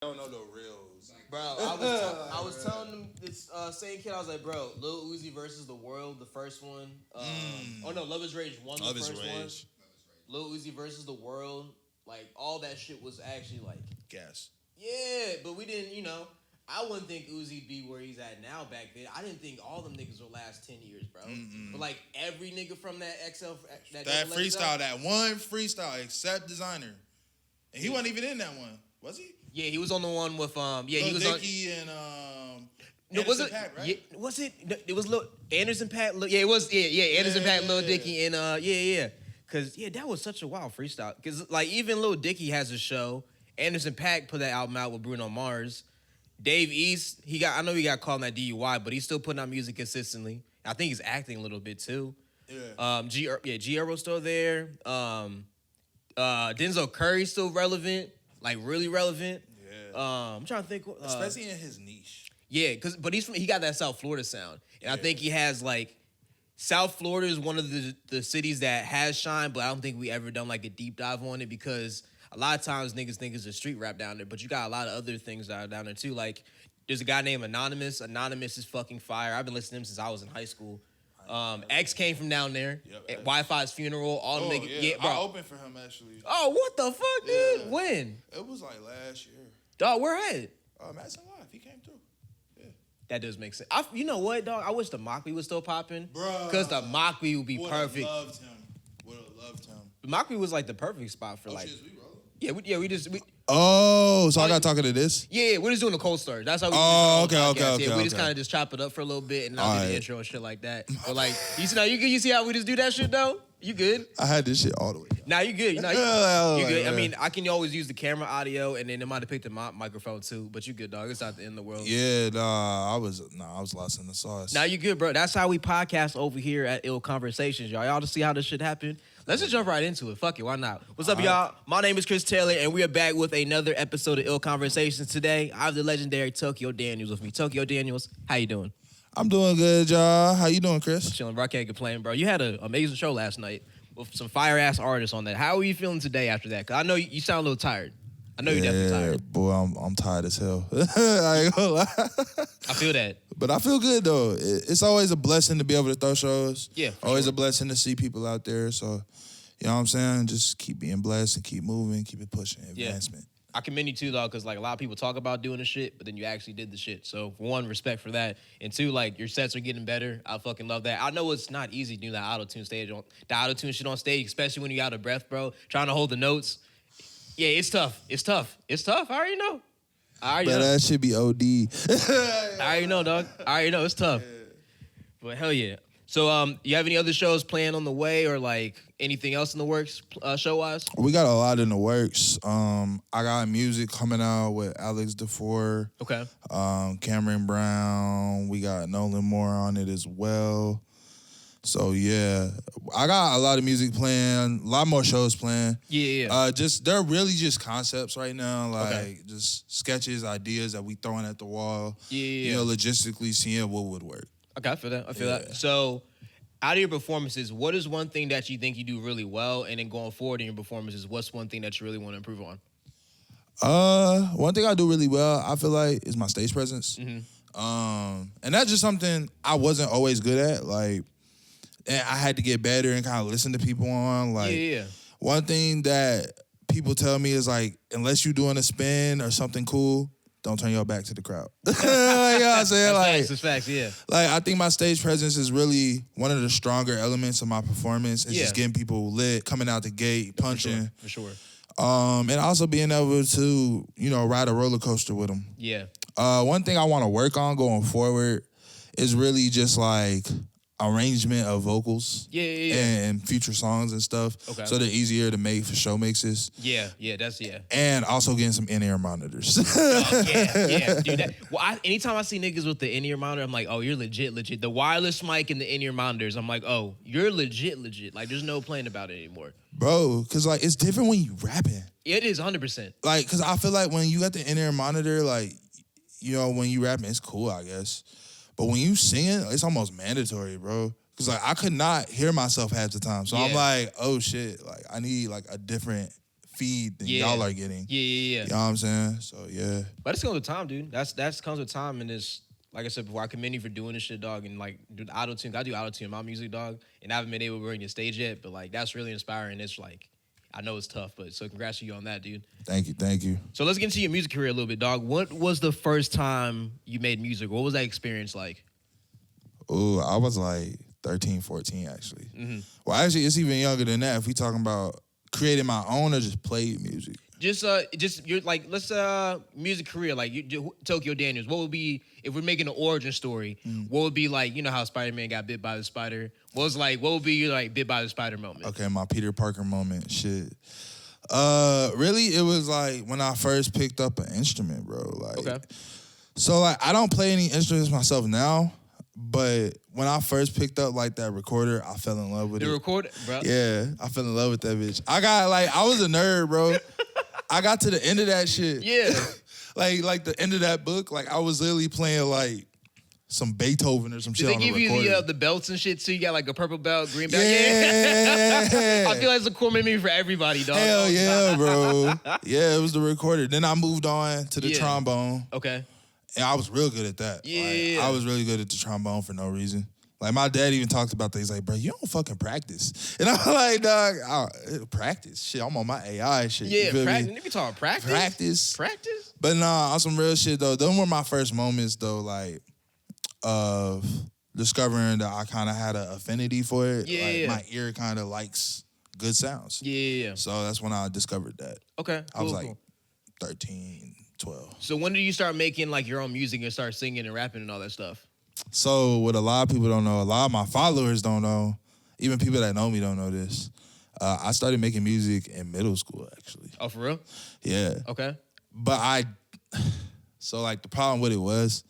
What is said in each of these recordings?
don't know the reals. Bro, I was telling them this same kid. I was like, bro, Lil Uzi versus the World, the first one. Oh no, Love Is Rage won the Love is first one. rage. Lil Uzi versus the World, like all that shit was actually like, Gas. yeah, but we didn't, I wouldn't think Uzi'd be where he's at now back then. I didn't think all them niggas would last 10 years, bro. But like every nigga from that XL, That double freestyle, XL, that one freestyle, except designer. And he wasn't even in that one, was he? yeah, he was on the one with he Lil was Dicky and No, was Anderson it? .Paak, right? Yeah, was it? No, it was Lil Anderson .Paak. Yeah, it was. Yeah, Anderson .Paak, Lil Dicky, and yeah. Cause that was such a wild freestyle. Cause like even Lil Dicky has a show. Anderson .Paak put that album out with Bruno Mars. Dave East, I know he got caught in that DUI, but he's still putting out music consistently. I think he's acting a little bit too. Yeah. G Earl's still there. Denzel Curry's still relevant, like really relevant. Yeah. I'm trying to think. Especially in his niche. Yeah, but he got that South Florida sound, and I think he has like South Florida is one of the cities that has shine, but I don't think we ever done like a deep dive on it because a lot of times niggas think it's a street rap down there, but you got a lot of other things that are down there too. Like there's a guy named Anonymous. Anonymous is fucking fire. I've been listening to him since I was in high school. X came from down there. Yep, At Wi-Fi's funeral. All the niggas. Yeah, bro. I opened for him actually. Oh, what the fuck, dude? Yeah. When? It was like last year. Dog, where at? Madison Live, he came through. That does make sense. You know what, dog? I wish the Mockley was still popping. Bruh. Because the Mockley would be perfect. Would have loved him. The Mockley was like the perfect spot for like. Shit, we rolling. Yeah, we just. Oh, so I got talking to this? Yeah, we're just doing the cold start. That's how we Oh, do the okay. Yeah, we just okay. kind of just chop it up for a little bit and I'll do the Alright. intro and shit like that. But like, you see how we just do that shit though? You good? I had this shit all the way down. Nah, you good. You good. I mean, I can always use the camera audio and then it might have picked up my microphone too, but you good, dog. It's not the end of the world. Yeah, I was lost in the sauce. Now you good, bro. That's how we podcast over here at Illconversations, y'all. Y'all to see how this shit happen. Let's just jump right into it. Fuck it, why not? What's up, y'all? My name is Chris Taylor, and we are back with another episode of Illconversations today. I have the legendary Tokyo Daniels with me. Tokyo Daniels, how you doing? I'm doing good, y'all. How you doing, Chris? Chilling, bro. I can't complain, bro. You had an amazing show last night with some fire-ass artists on that. How are you feeling today after that? Because I know you sound a little tired. I know you're definitely tired. Boy, I'm tired as hell. I ain't gonna lie. I feel that. But I feel good, though. It's always a blessing to be able to throw shows. Yeah, for always sure. a blessing to see people out there. So, you know what I'm saying? Just keep being blessed and keep moving, keep it pushing, advancement. I commend you too, though, because like a lot of people talk about doing the shit, but then you actually did the shit. So for one, respect for that, and two, like your sets are getting better. I fucking love that. I know it's not easy to do that auto-tune shit on stage, especially when you out of breath, bro. Trying to hold the notes. Yeah, it's tough. I already know. But that should be OD. I already know, dog. I already know it's tough. But hell yeah. So you have any other shows planned on the way, or like anything else in the works, show wise? We got a lot in the works. I got music coming out with Alex DeFore. Okay. Cameron Brown. We got Nolan Moore on it as well. So yeah, I got a lot of music planned, a lot more shows planned. Yeah. They're really just concepts right now, like just sketches, ideas that we throwing at the wall. Yeah. You know, logistically seeing what would work. Okay, I feel that. So, out of your performances, what is one thing that you think you do really well, and then going forward in your performances, what's one thing that you really want to improve on? One thing I do really well, I feel like, is my stage presence. And that's just something I wasn't always good at. Like, and I had to get better and kind of listen to people on. Like, one thing that people tell me is like, unless you're doing a spin or something cool, don't turn your back to the crowd. You know what I'm saying? That's facts, yeah. Like, I think my stage presence is really one of the stronger elements of my performance. It's just getting people lit, coming out the gate, punching. For sure. And also being able to, ride a roller coaster with them. Yeah. One thing I want to work on going forward is really just like arrangement of vocals and future songs and stuff. Okay. So they're easier to make for show mixes. Yeah, And also getting some in-ear monitors. Yeah. Dude, anytime I see niggas with the in-ear monitor, I'm like, oh, you're legit. The wireless mic and the in-ear monitors, I'm like, oh, you're legit. Like, there's no playing about it anymore. Bro, because, like, it's different when you rapping. It is 100%. Like, because I feel like when you got the in-ear monitor, like, when you rapping, it's cool, I guess. But when you singing, it's almost mandatory, bro. Because, like, I could not hear myself half the time. So I'm like, oh, shit. Like, I need, like, a different feed than Yeah. y'all are getting. Yeah. You know what I'm saying? So yeah. But it's comes with time, dude. That's comes with time, and it's like I said before. I commend you for doing this shit, dog, and like do the auto tune. I do auto tune in my music, dog, and I haven't been able to bring your stage yet. But like that's really inspiring. It's like I know it's tough, but so congrats to you on that, dude. Thank you. So let's get into your music career a little bit, dog. What was the first time you made music? What was that experience like? Ooh, I was like 13, 14 actually. Mm-hmm. Well, actually, it's even younger than that. If we talking about creating my own or just played music. Just you're like let's music career like Tokyo Daniels. What would be if we're making an origin story? What would be like how Spider-Man got bit by the spider? What would be your like bit by the spider moment? Okay, my Peter Parker moment. Shit. Really, it was like when I first picked up an instrument, bro. Like, Okay. So like I don't play any instruments myself now, but when I first picked up like that recorder, I fell in love with it. The recorder, bro. Yeah, I fell in love with that bitch. I was a nerd, bro. I got to the end of that shit. Yeah. like the end of that book, like I was literally playing like some Beethoven or some shit Did on they the give recorder. you the belts and shit too? You got like a purple belt, green belt. Yeah. I feel like it's a cool memory for everybody, dog. Hell yeah, bro. Yeah, it was the recorder. Then I moved on to the Yeah. trombone. Okay. And I was real good at that. Yeah. Like, I was really good at the trombone for no reason. Like, my dad even talked about that. He's like, bro, you don't fucking practice. And I'm like, dog, practice? Shit, I'm on my AI shit. You Yeah, feel practice. me? If you talking practice. Practice. Practice? But nah, on some real shit, though, those were my first moments, though, like, of discovering that I kind of had an affinity for it. Yeah, like, yeah. my ear kind of likes good sounds. Yeah. So that's when I discovered that. Okay. I was cool, like cool. 13, 12. So when did you start making like your own music and start singing and rapping and all that stuff? So what a lot of people don't know, a lot of my followers don't know, even people that know me don't know this. I started making music in middle school, actually. Oh, for real? Yeah. Okay. But so like the problem with it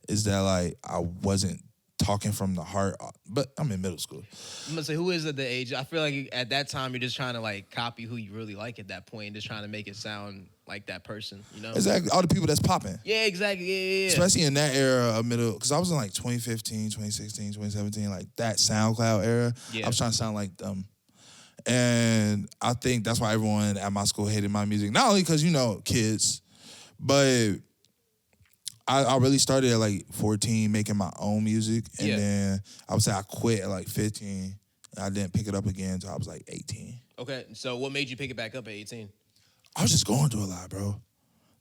is that like I wasn't talking from the heart, but I'm in middle school. I'm gonna say, who is at the age? I feel like at that time you're just trying to like copy who you really like at that point and just trying to make it sound like that person, you know? Exactly, all the people that's popping. Yeah, exactly. Yeah. Especially in that era of middle, because I was in like 2015, 2016, 2017, like that SoundCloud era. Yeah. I was trying to sound like them. And I think that's why everyone at my school hated my music. Not only because, kids, but I really started at like 14 making my own music. And then I would say I quit at like 15. And I didn't pick it up again until I was like 18. Okay, so what made you pick it back up at 18? I was just going through a lot, bro.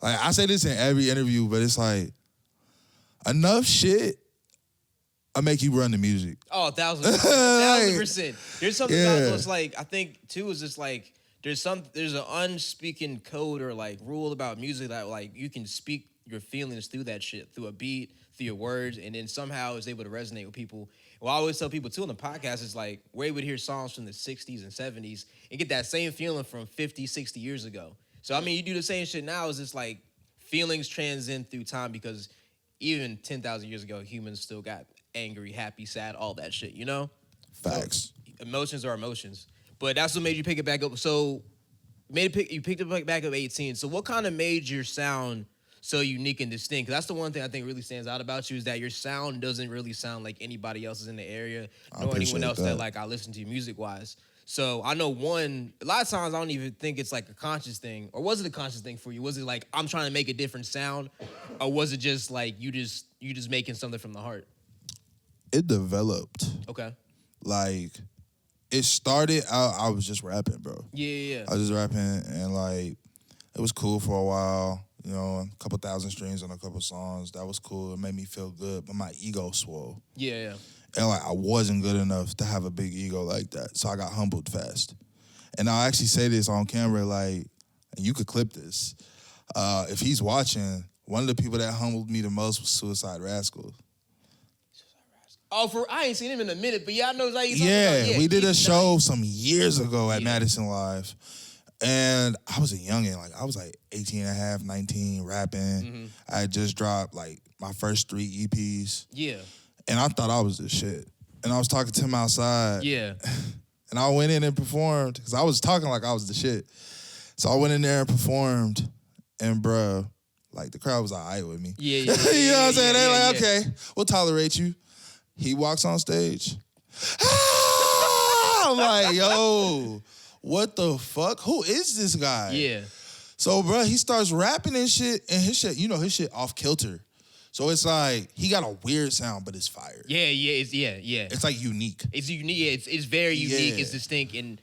Like, I say this in every interview, but it's like, enough shit, I make you run the music. Oh, 1,000%. There's something about Yeah. those, like, I think, too, is just like, there's an unspoken code or, like, rule about music that, like, you can speak your feelings through that shit, through a beat, through your words, and then somehow it's able to resonate with people. Well, I always tell people, too, on the podcast, is like, we're able to hear songs from the 60s and 70s and get that same feeling from 50, 60 years ago. So, I mean, you do the same shit now, it's just like feelings transcend through time because even 10,000 years ago, humans still got angry, happy, sad, all that shit, you know? Facts. So, emotions are emotions. But that's what made you pick it back up. So, you picked it back up 18. So, what kind of made your sound so unique and distinct? 'Cause that's the one thing I think really stands out about you is that your sound doesn't really sound like anybody else's in the area, nor anyone else that like I listen to music-wise. So I know a lot of times I don't even think it's like a conscious thing. Or was it a conscious thing for you? Was it like, I'm trying to make a different sound? Or was it just like you just making something from the heart? It developed. Okay. Like, it started out, I was just rapping, bro. Yeah. I was just rapping, and like, it was cool for a while. A couple thousand streams on a couple songs. That was cool. It made me feel good, but my ego swole. Yeah. And like, I wasn't good enough to have a big ego like that. So I got humbled fast. And I'll actually say this on camera, like, and you could clip this. If he's watching, one of the people that humbled me the most was Suicide Rascal. Oh, I ain't seen him in a minute, but yeah, I know like Yeah, we did a show some years ago at Madison Live. And I was a youngin', like I was like 18 and a half, 19, rapping. Mm-hmm. I had just dropped like my first 3 EPs. Yeah. And I thought I was the shit. And I was talking to him outside. Yeah. And I went in and performed, because I was talking like I was the shit. So I went in there and performed, and bruh, like the crowd was all right with me. Yeah. You know what I'm saying? They're like, yeah. okay, we'll tolerate you. He walks on stage. I'm like, yo, what the fuck? Who is this guy? Yeah. So, bro, he starts rapping and shit, and his shit off kilter. So it's like he got a weird sound, but it's fire. Yeah. It's like unique. It's unique. Yeah, it's very unique. Yeah. It's distinct, and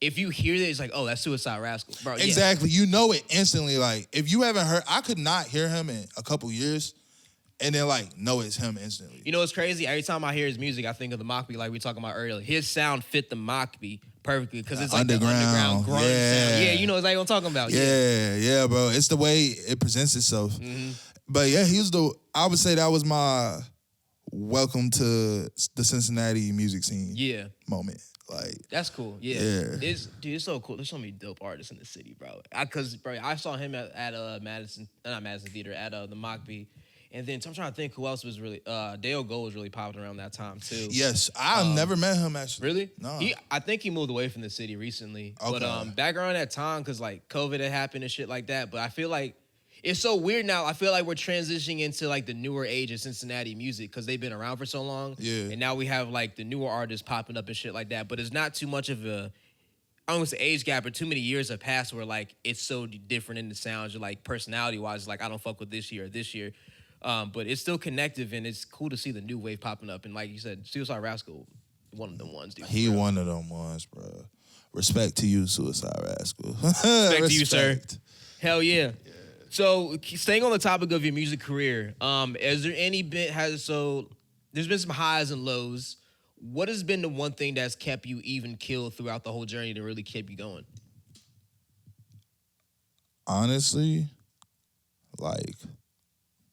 if you hear it, it's like, oh, that's Suicide Rascal, bro. Yeah. Exactly. You know it instantly. Like, if you haven't heard, I could not hear him in a couple years and then, like, know it's him instantly. You know what's crazy? Every time I hear his music, I think of the Mockbee, like we were talking about earlier. His sound fit the Mockbee perfectly because it's like the underground grunge sound. Yeah, you know exactly what I'm talking about. Yeah, bro. It's the way it presents itself. Mm-hmm. But yeah, I would say that was my welcome to the Cincinnati music scene moment. Like, that's cool. Yeah. It's so cool. There's so many dope artists in the city, bro. I saw him at Madison, not Madison Theater, at the Mockbee. And then I'm trying to think who else was really Dale Gold was really popular around that time too. Yes, I've never met him actually. Really? No. I think he moved away from the city recently. Okay. But back around that time, because like COVID had happened and shit like that. But I feel like it's so weird now. I feel like we're transitioning into like the newer age of Cincinnati music because they've been around for so long. Yeah. And now we have like the newer artists popping up and shit like that. But it's not too much of a, I don't want to say age gap, but too many years have passed where like it's so different in the sounds. Or like personality wise, like I don't fuck with this year or this year. But it's still connective and it's cool to see the new wave popping up. And like you said, Suicide Rascal, one of them ones, dude. He one of them ones, bro. Respect to you, Suicide Rascal. Respect to you, sir. Hell yeah. So staying on the topic of your music career, is there any there's been some highs and lows. What has been the one thing that's kept you even killed throughout the whole journey to really keep you going? Honestly, like,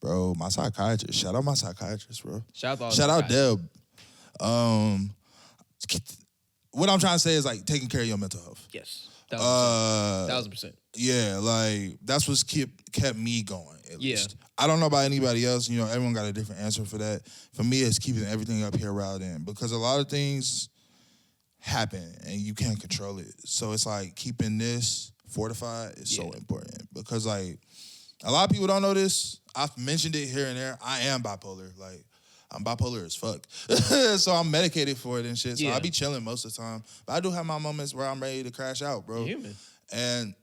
bro, my psychiatrist. Shout out my psychiatrist, bro. Shout out Deb. What I'm trying to say is like taking care of your mental health. Yes. 1,000%. Yeah, like that's what's kept me going. At Yeah. least. I don't know about anybody else. You know, everyone got a different answer for that. For me, it's keeping everything up here riled in because a lot of things happen and you can't control it. So it's like keeping this fortified is so important because like a lot of people don't know this. I've mentioned it here and there. I am bipolar. Like, I'm bipolar as fuck. So I'm medicated for it and shit. So I be chilling most of the time. But I do have my moments where I'm ready to crash out, bro. Human. And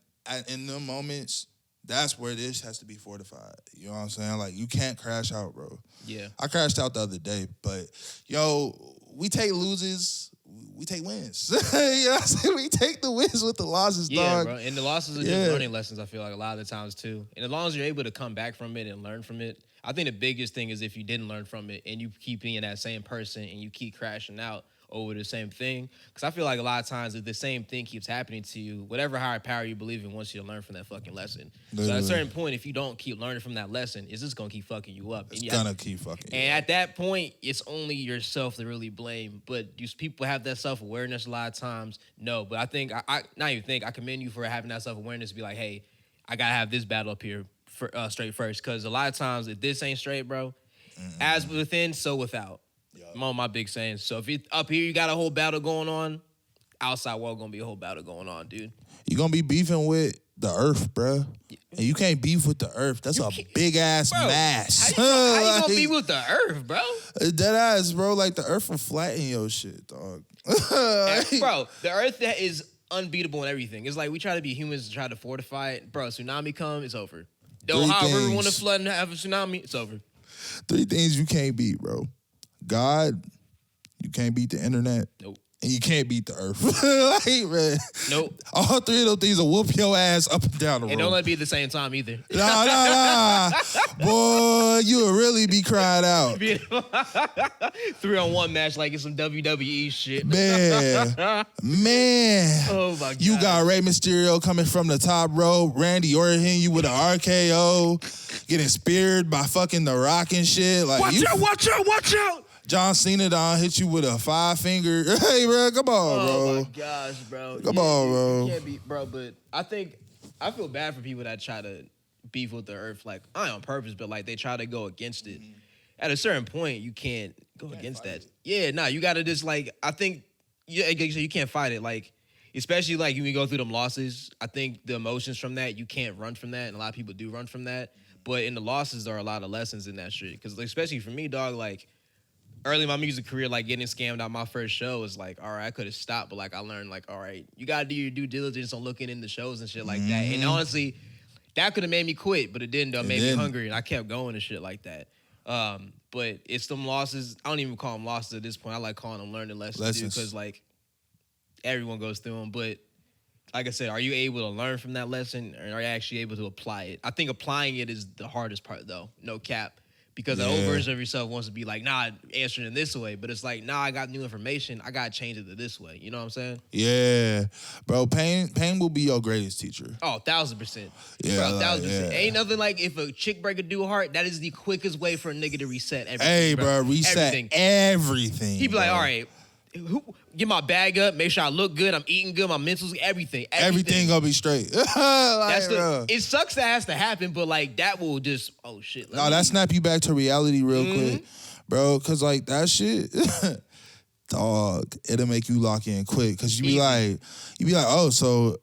in them moments, that's where this has to be fortified. You know what I'm saying? Like, you can't crash out, bro. Yeah. I crashed out the other day, but, we take losses, we take wins. You know what I'm saying? We take the wins with the losses, dog. Yeah, bro. And the losses are just learning lessons, I feel like, a lot of the times, too. And as long as you're able to come back from it and learn from it, I think the biggest thing is if you didn't learn from it and you keep being that same person and you keep crashing out over the same thing. Because I feel like a lot of times if the same thing keeps happening to you, whatever higher power you believe in wants you to learn from that fucking lesson. So at a certain point, if you don't keep learning from that lesson, it's just going to keep fucking you up. It's going to keep fucking you And up. at that point, it's only yourself to really blame. But do people have that self-awareness a lot of times? No. But I think, I commend you for having that self-awareness to be like, hey, I got to have this battle up here straight first. Because a lot of times, if this ain't straight, bro, as within, so without. I'm on my big saying. So if you up here, you got a whole battle going on, outside world gonna be a whole battle going on, dude. You're gonna be beefing with the earth, bro. And you can't beef with the earth. That's a big ass mass. How you gonna beef with the earth, bro? Dead ass, bro. Like the earth will flatten your shit, dog. Bro, the earth that is unbeatable in everything. It's like we try to be humans and try to fortify it. Bro, tsunami come, it's over. The Ohio River want to flood and have a tsunami, it's over. 3 things you can't beat, bro. God, you can't beat the internet. Nope. And you can't beat the earth. Like, man. Nope. All 3 of those things will whoop your ass up and down the road. And don't let it be at the same time either. Nah. Boy, you would really be cried out. 3-on-1 match like it's some WWE shit. Man. Oh, my God. You got Rey Mysterio coming from the top rope. Randy Orton hitting you with an RKO. Getting speared by fucking The Rock and shit. Like, Watch out. John Cena done hit you with a 5-finger. Hey, bro, come on, bro. Oh, my gosh, bro. Come on, bro. You can't be, bro, but I feel bad for people that try to beef with the earth, like, not on purpose, but, like, they try to go against it. At a certain point, you can't go against that. Yeah, nah, you got to just, like, I think, you can't fight it. Like, especially, like, when you go through them losses, I think the emotions from that, you can't run from that, and a lot of people do run from that. But in the losses, there are a lot of lessons in that shit. Because, like, especially for me, dog, like, early in my music career, like getting scammed out my first show was like, all right, I could have stopped, but like I learned like, all right, you gotta do your due diligence on looking into shows and shit like that. And honestly, that could have made me quit, but it didn't. Though. It made me hungry, and I kept going and shit like that. But it's them losses. I don't even call them losses at this point. I like calling them learning lessons, because like everyone goes through them. But like I said, are you able to learn from that lesson, or are you actually able to apply it? I think applying it is the hardest part, though. No cap. Because the old version of yourself wants to be like, nah, answering it this way. But it's like, nah, I got new information. I got to change it to this way. You know what I'm saying? Yeah. Bro, pain will be your greatest teacher. Oh, 1,000%. Yeah. Bro, like, 1,000%. yeah. Ain't nothing like if a chick break a dude heart, that is the quickest way for a nigga to reset everything. Hey, bro, reset everything. He be like, all right, get my bag up, make sure I look good, I'm eating good, my mental's everything. Everything gonna be straight. It sucks that has to happen, but like that will just, oh shit. No, that snap you back to reality real quick, bro. Cause like that shit, dog, it'll make you lock in quick. Cause you be like, oh, so,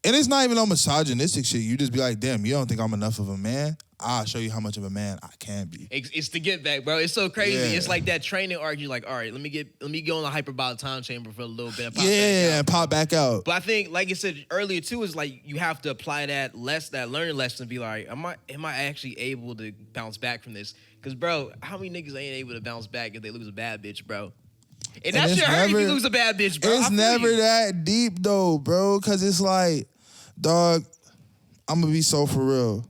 and it's not even no misogynistic shit. You just be like, damn, you don't think I'm enough of a man? I'll show you how much of a man I can be. It's the get back, bro. It's so crazy. Yeah. It's like that training arc. You're like, all right, let me go in the hyperbolic time chamber for a little bit. And Pop back out. But I think, like I said earlier too, is like you have to apply that learning lesson and be like, am I actually able to bounce back from this? Because, bro, how many niggas ain't able to bounce back if they lose a bad bitch, bro? And that shit hurt if you lose a bad bitch, bro. It's never that deep though, bro. Cause it's like, dog, I'm gonna be so for real.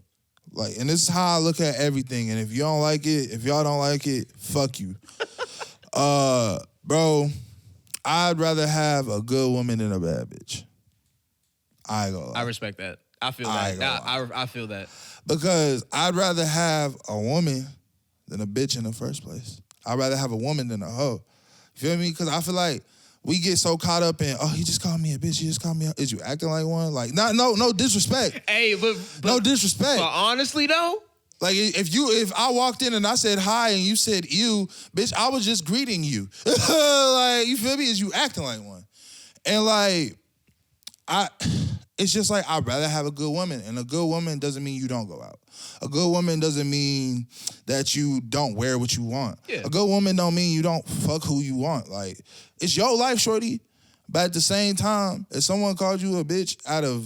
Like, and this is how I look at everything. And if you don't like it, if y'all don't like it, fuck you. Bro, I'd rather have a good woman than a bad bitch. I ain't gonna lie. I respect that. I feel that. I feel that. Because I'd rather have a woman than a bitch in the first place. I'd rather have a woman than a hoe. You feel me? Because I feel like we get so caught up in, oh, he just called me a bitch. He just called me a... Is you acting like one? Like, no disrespect. Hey, but no disrespect. But honestly, though... Like, if I walked in and I said hi and you said ew, bitch, I was just greeting you. Like, you feel me? Is you acting like one? And, like, it's just like, I'd rather have a good woman. And a good woman doesn't mean you don't go out. A good woman doesn't mean that you don't wear what you want. Yeah. A good woman don't mean you don't fuck who you want. Like, it's your life, shorty. But at the same time, if someone called you a bitch out of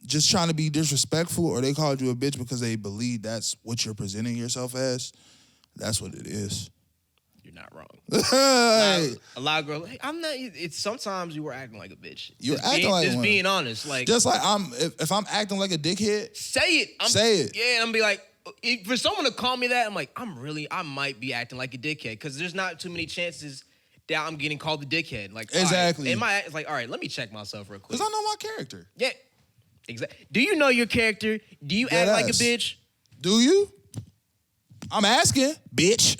just trying to be disrespectful, or they called you a bitch because they believe that's what you're presenting yourself as, that's what it is. You're not wrong. A lot of girls, hey, I'm not. It's sometimes you were acting like a bitch. You're acting like just one. being honest, like just like if I'm acting like a dickhead, say it. Say it. Yeah, I'm be like, for someone to call me that, I'm like, I might be acting like a dickhead because there's not too many chances that I'm getting called a dickhead. Like exactly. It's like, all right, let me check myself real quick. Because I know my character. Yeah, exactly. Do you know your character? Do you act like a bitch? Do you? I'm asking, bitch.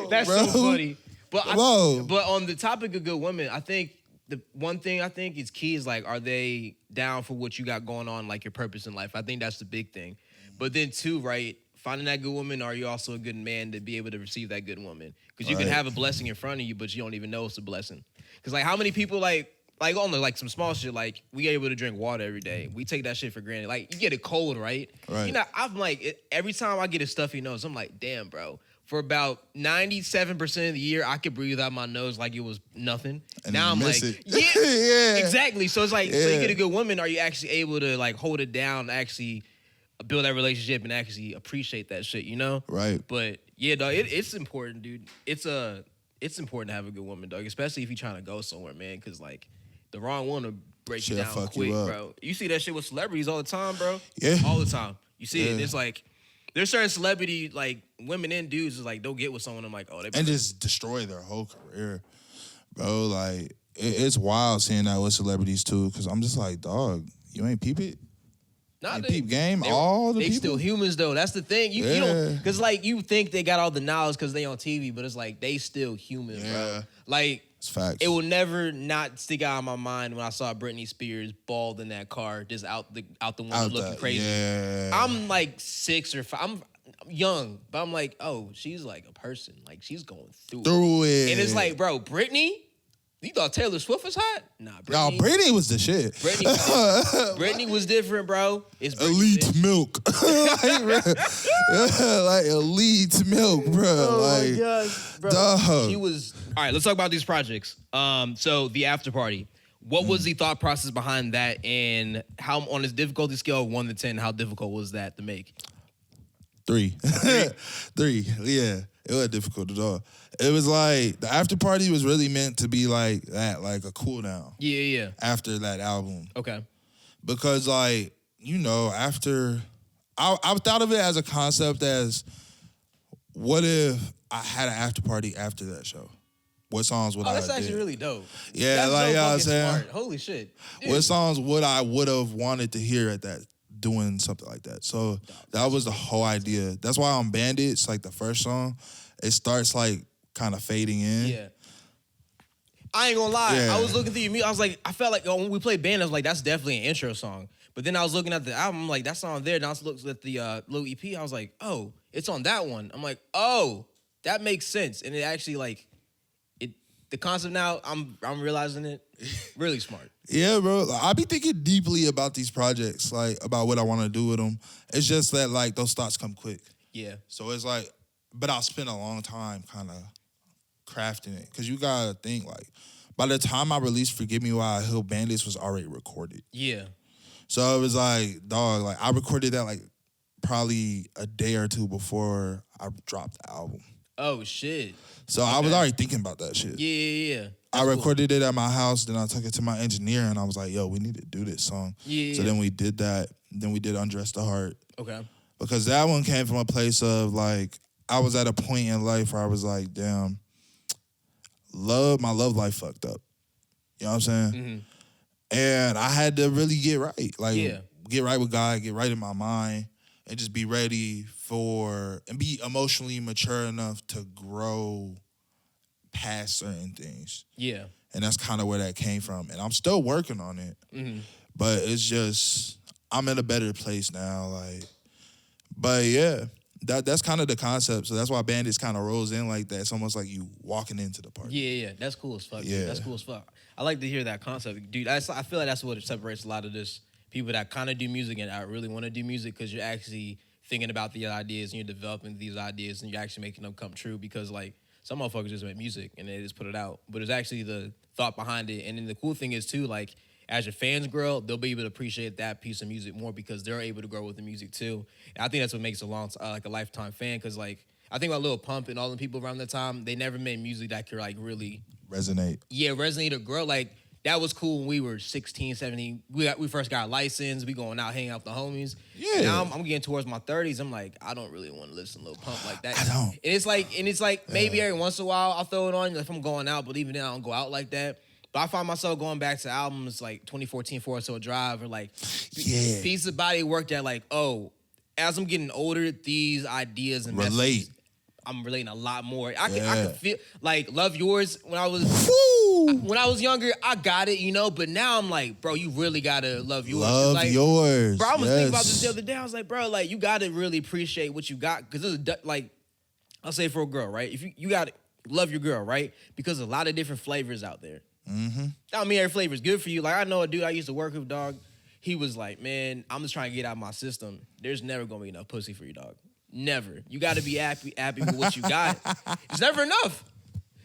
That's so funny. But on the topic of good women, I think the one thing I think is key is like, are they down for what you got going on, like your purpose in life? I think that's the big thing. But then too, right, finding that good woman, are you also a good man to be able to receive that good woman? Because you can have a blessing in front of you, but you don't even know it's a blessing. Because like how many people like on the, like some small shit, like we able to drink water every day. We take that shit for granted. Like you get it cold, right? You know, I'm like, every time I get a stuffy nose, I'm like, damn, bro. For about 97% of the year, I could breathe out my nose like it was nothing. And now I'm like, yeah, exactly. So it's like, so you get a good woman, are you actually able to like hold it down, actually build that relationship and actually appreciate that shit, you know? Right. But yeah, dog, it's important, dude. It's important to have a good woman, dog, especially if you're trying to go somewhere, man, because like, the wrong one will break you down quick, bro. You see that shit with celebrities all the time, bro. Yeah. All the time. You see it. And it's like, there's certain celebrity, like, women and dudes is like, don't get with someone. I'm like, oh, they... And just destroy their whole career. Bro, like, it's wild seeing that with celebrities, too, because I'm just like, dog, you ain't peep it? Nah, they peep game, all the people? They still humans, though. That's the thing. You don't... Because, like, you think they got all the knowledge because they on TV, but it's like, they still human, bro. Like... It's facts. It will never not stick out of my mind when I saw Britney Spears bald in that car, just out the window looking crazy. Yeah. I'm like 6 or 5. I'm young, but I'm like, oh, she's like a person. Like she's going through it. And it's like, bro, Britney, You thought Taylor Swift was hot? Nah, No, Britney was the shit. Britney was different, bro. It's Britney, elite bitch. milk. like elite milk, bro. Oh like, my gosh, bro. dog. She was. All right, let's talk about these projects. So the after party. What was the thought process behind that, and how on this difficulty scale of 1 to 10, how difficult was that to make? 3. 3. Yeah, it was difficult at all. It was like the after party was really meant to be like that, like a cool down. Yeah. After that album, Okay. because like after I thought of it as a concept as what if I had an after party after that show. What songs would I that's have actually did? really dope. Yeah, That's like, so you know what I'm fucking saying? smart. Holy shit. Dude. What songs would have wanted to hear at that, doing something like that? So that was the whole idea. That's why on Bandits, like the first song, it starts like kind of fading in. Yeah. I ain't gonna lie. Yeah. I was looking through your music. I was like, I felt like when we played Bandits, I was like, that's definitely an intro song. But then I was looking at the album, I'm like, that song there. And I was looking at the little EP. I was like, oh, it's on that one. I'm like, oh, that makes sense. And it actually like, the concept now, I'm realizing it. Really smart. Yeah, bro. Like, I be thinking deeply about these projects, like about what I want to do with them. It's just that like those thoughts come quick. Yeah. So it's like, but I'll spend a long time kind of crafting it. Because you got to think like, by the time I released Forgive Me While I Heal, Bandits was already recorded. Yeah. So it was like, dog, like I recorded that like probably a day or two before I dropped the album. Oh, shit. So I was already thinking about that shit. Yeah. I recorded it at my house, then I took it to my engineer, and I was like, yo, we need to do this song. Yeah. So then we did that. Then we did Undress the Heart. Okay. Because that one came from a place of, like, I was at a point in life where I was like, damn, my love life fucked up. You know what I'm saying? Mm-hmm. And I had to really get right. Like, Yeah. get right with God, get right in my mind, and just be ready and be emotionally mature enough to grow past certain things. Yeah. And that's kind of where that came from. And I'm still working on it. Mm-hmm. But it's just, I'm in a better place now. Like, but yeah, that's kind of the concept. So that's why Bandits kind of rolls in like that. It's almost like you walking into the party. Yeah. That's cool as fuck. Yeah. Dude. That's cool as fuck. I like to hear that concept. Dude, I feel like that's what separates a lot of this people that kind of do music and I really want to do music because you're actually thinking about the ideas and you're developing these ideas and you're actually making them come true because like some motherfuckers just make music and they just put it out. But it's actually the thought behind it. And then the cool thing is too, like as your fans grow, they'll be able to appreciate that piece of music more because they're able to grow with the music too. And I think that's what makes a like a lifetime fan because like I think about Lil Pump and all the people around that time, they never made music that could like really Resonate. Yeah, resonate or grow. Like that was cool when we were 16, 17. We first got licensed. We going out hanging out with the homies. Yeah. Now I'm getting towards my 30s. I'm like, I don't really want to listen to Lil Pump like that. I don't. And it's like maybe every once in a while I'll throw it on if I'm going out, but even then I don't go out like that. But I find myself going back to albums like 2014 For Us So Drive or like Piece of Body Work that like, oh, as I'm getting older, these ideas and Relate. messages, I'm relating a lot more. I can feel like Love Yours when I was younger, I got it, you know, but now I'm like, bro, you really gotta love yours. Love like, yours. Bro, I was thinking about this the other day. I was like, bro, like you gotta really appreciate what you got. Cause this is like, I'll say for a girl, right? If you gotta love your girl, right? Because there's a lot of different flavors out there. Mm-hmm. I don't mean every flavor is good for you. Like I know a dude I used to work with, dog. He was like, man, I'm just trying to get out of my system. There's never gonna be enough pussy for you, dog. Never. You gotta be happy with what you got. It's never enough.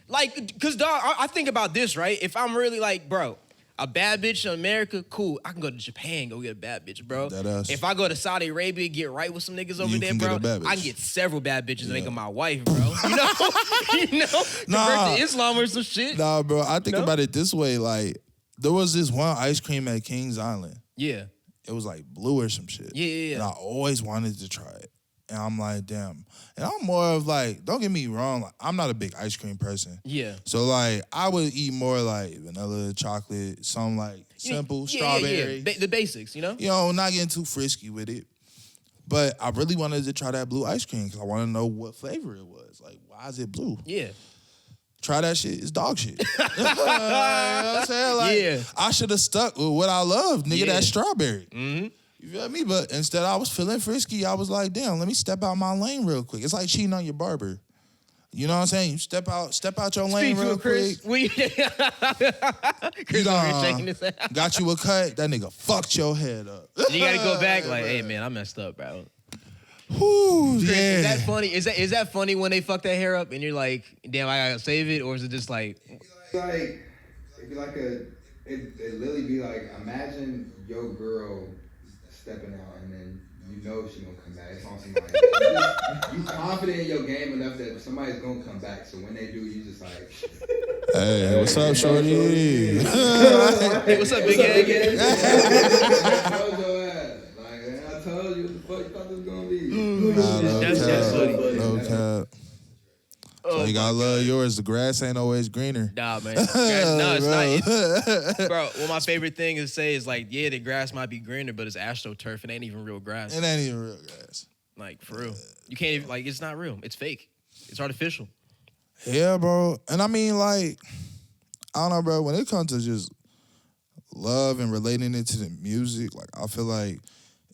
Like, cause dog, I think about this, right? If I'm really like, bro, a bad bitch in America, cool. I can go to Japan, go get a bad bitch, bro. If I go to Saudi Arabia, get right with some niggas over there, bro, I can get several bad bitches and make them my wife, bro. You know? Convert to Islam or some shit. Nah, bro, I think about it this way. Like, there was this one ice cream at Kings Island. Yeah. It was like blue or some shit. Yeah. And I always wanted to try it. And I'm like, damn. And I'm more of like, don't get me wrong, like, I'm not a big ice cream person. Yeah. So like, I would eat more like vanilla, chocolate, some like simple, strawberry. Yeah. The basics, you know? You know, not getting too frisky with it. But I really wanted to try that blue ice cream because I want to know what flavor it was. Like, why is it blue? Yeah. Try that shit. It's dog shit. You know what I'm saying? Like, I should have stuck with what I love, nigga, that strawberry. Mm-hmm. You feel me? But instead, I was feeling frisky. I was like, damn, let me step out my lane real quick. It's like cheating on your barber. You know what I'm saying? You step out your lane Speak to real it, Chris. quick. Chris over here shaking his head. Got you a cut. That nigga fucked your head up. You gotta go back like, hey man, I messed up, bro. Whew, Chris, yeah. is that funny? Is that funny when they fuck that hair up and you're like, damn, I gotta save it, or is it just like? It'd be like it literally be like, imagine your girl stepping out and then you know she gonna come back. It's on somebody. You confident in your game enough that somebody's gonna come back. So when they do, you just like, Hey, what's up, shorty? Hey, what's up, big head? I told your ass. Like, I told you what the fuck you thought this was gonna be. That's funny. No cap. So you gotta love yours. The grass ain't always greener. Nah, man. No, it's not. Bro, what my favorite thing to say is like, yeah, the grass might be greener, but it's astroturf. It ain't even real grass. It ain't even real grass. Like, for real. You can't even, like, it's not real. It's fake. It's artificial. Yeah, bro. And I mean, like, I don't know, bro. When it comes to just love and relating it to the music, like, I feel like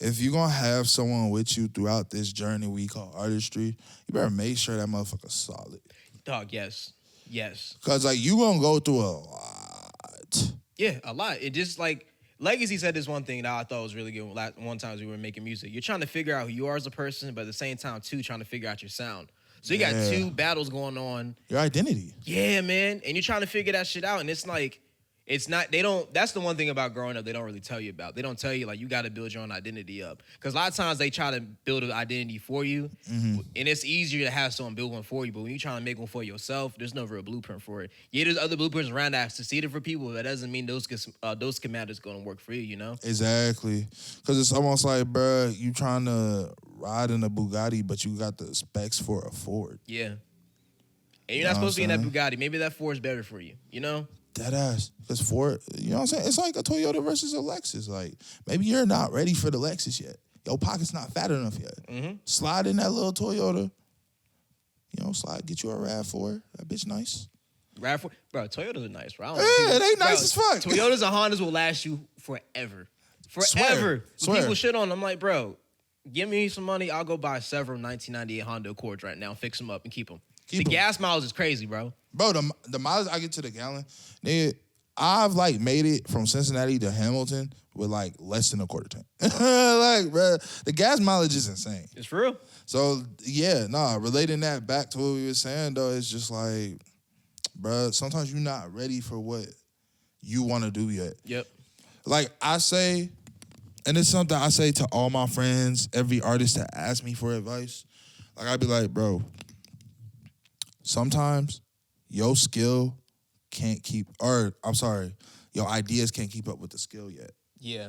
if you're going to have someone with you throughout this journey we call artistry, you better make sure that motherfucker's solid. Dog, yes. Yes. Because, like, you going to go through a lot. Yeah, a lot. It just, like, Legacy said this one thing that I thought was really good one time we were making music. You're trying to figure out who you are as a person, but at the same time, too, trying to figure out your sound. So you got two battles going on. Your identity. Yeah, man. And you're trying to figure that shit out. And it's like, it's not, they don't, that's the one thing about growing up they don't really tell you about. They don't tell you, like, you got to build your own identity up. Because a lot of times they try to build an identity for you. Mm-hmm. And it's easier to have someone build one for you. But when you're trying to make one for yourself, there's no real blueprint for it. Yeah, there's other blueprints around that succeeded for people. But that doesn't mean those schematics going to work for you, you know? Exactly. Because it's almost like, bruh, you trying to ride in a Bugatti, but you got the specs for a Ford. Yeah. And you're not supposed to be in that Bugatti. Maybe that Ford's better for you, you know? Dead ass. Because Ford, you know what I'm saying? It's like a Toyota versus a Lexus. Like, maybe you're not ready for the Lexus yet. Your pocket's not fat enough yet. Mm-hmm. Slide in that little Toyota. You know, get you a RAV4. That bitch nice. RAV4? Bro, Toyotas are nice, bro. Yeah, they nice as fuck. Toyotas and Hondas will last you forever. Forever. When people shit on them, I'm like, bro, give me some money. I'll go buy several 1998 Honda Accords right now, fix them up, and keep them. The gas miles is crazy, bro. Bro, the miles I get to the gallon, nigga, I've like made it from Cincinnati to Hamilton with like less than a quarter tank. Like, bro, the gas mileage is insane. It's for real. So yeah, relating that back to what we were saying though, it's just like, bro, sometimes you're not ready for what you want to do yet. Yep. Like I say, and it's something I say to all my friends, every artist that asks me for advice. Like I'd be like, bro, sometimes your skill can't keep, or I'm sorry, your ideas can't keep up with the skill yet. Yeah.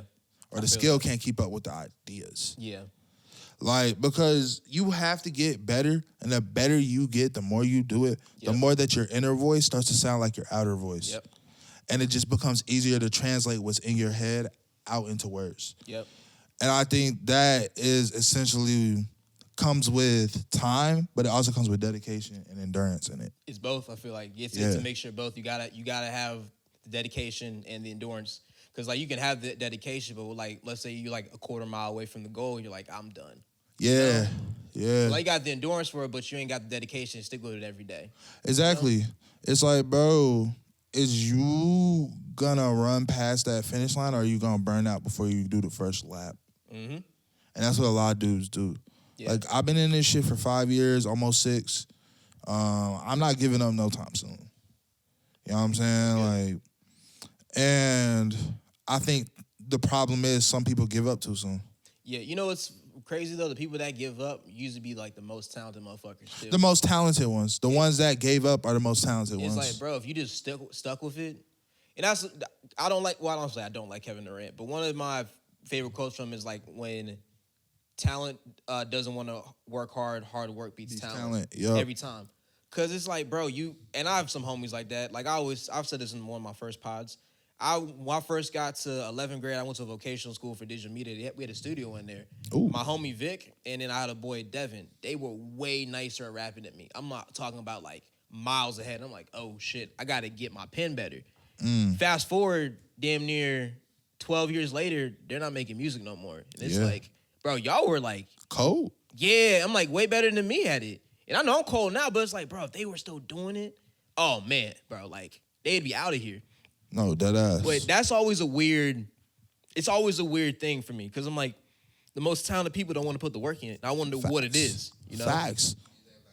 Or the skill can't keep up with the ideas. Yeah. Like, because you have to get better, and the better you get, the more you do it, the more that your inner voice starts to sound like your outer voice. Yep. And it just becomes easier to translate what's in your head out into words. Yep. And I think that is essentially comes with time, but it also comes with dedication and endurance in it. It's both. I feel like it's to make sure both. You gotta have the dedication and the endurance, because like you can have the dedication, but like let's say you're like a quarter mile away from the goal, and you're like, I'm done. Yeah, yeah. Like you got the endurance for it, but you ain't got the dedication to stick with it every day. Exactly. You know? It's like, bro, is you gonna run past that finish line, or are you gonna burn out before you do the first lap? Mm-hmm. And that's what a lot of dudes do. Yeah. Like, I've been in this shit for 5 years, almost 6. I'm not giving up no time soon. You know what I'm saying? Yeah. Like, and I think the problem is some people give up too soon. Yeah, you know what's crazy, though? The people that give up usually be, like, the most talented motherfuckers, too. The most talented ones. The ones that gave up are the most talented ones. It's like, bro, if you just stuck with it, and that's, I don't like Kevin Durant, but one of my favorite quotes from him is, like, when talent doesn't want to work hard, hard work beats talent. Yep. Every time. Because it's like, bro, and I have some homies like that. Like, I've said this in one of my first pods. When I first got to 11th grade, I went to a vocational school for digital media. We had a studio in there. Ooh. My homie Vic, and then I had a boy Devin. They were way nicer at rapping than me. I'm not talking about, like, miles ahead. I'm like, oh, shit, I got to get my pen better. Fast forward, damn near 12 years later, they're not making music no more. And it's like, bro, y'all were like... cold. Yeah, I'm like way better than me at it. And I know I'm cold now, but it's like, bro, if they were still doing it, oh man, bro, like they'd be out of here. No, dead ass. But that's always a weird. It's always a weird thing for me because I'm like, the most talented people don't want to put the work in it. I wonder what it is. You know, Facts.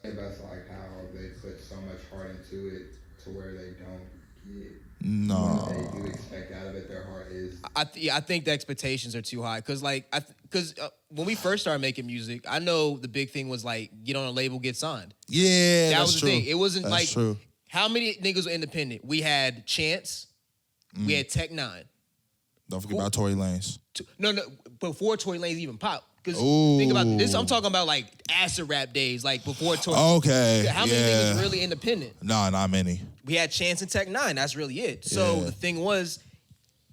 That's like how they put so much heart into it to where they don't get No. what they do expect out of it. Their heart is. I think the expectations are too high because when we first started making music, I know the big thing was like get on a label, get signed. Yeah, That that's was the true. thing. It wasn't That's like true. how many niggas were independent. We had Chance, we had Tech Nine. Don't forget about Tory Lanez. No, before Tory Lanez even popped. Because Ooh. think about this, I'm talking about like acid rap days, like before Tory. Okay, How many yeah. niggas really independent? No, not many. We had Chance and Tech Nine. That's really it. So Yeah. the thing was,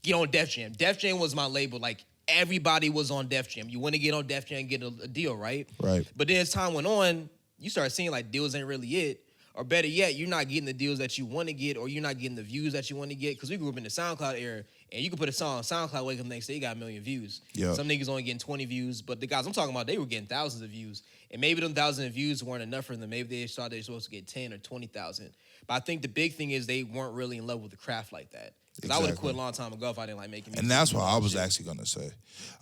get on Def Jam. Def Jam was my label. Like everybody was on Def Jam. You want to get on Def Jam and get a deal, right? Right. But then as time went on, you start seeing like deals ain't really it. Or better yet, you're not getting the deals that you want to get, or you're not getting the views that you want to get. Because we grew up in the SoundCloud era, and you can put a song on SoundCloud, wake up next day, you got 1 million views. Yep. Some niggas only getting 20 views, but the guys I'm talking about, they were getting thousands of views. And maybe them thousands of views weren't enough for them. Maybe they thought they were supposed to get 10 or 20,000. But I think the big thing is they weren't really in love with the craft like that. Because I would have Exactly. quit a long time ago if I didn't like making music. And that's what I was Shit. actually gonna say.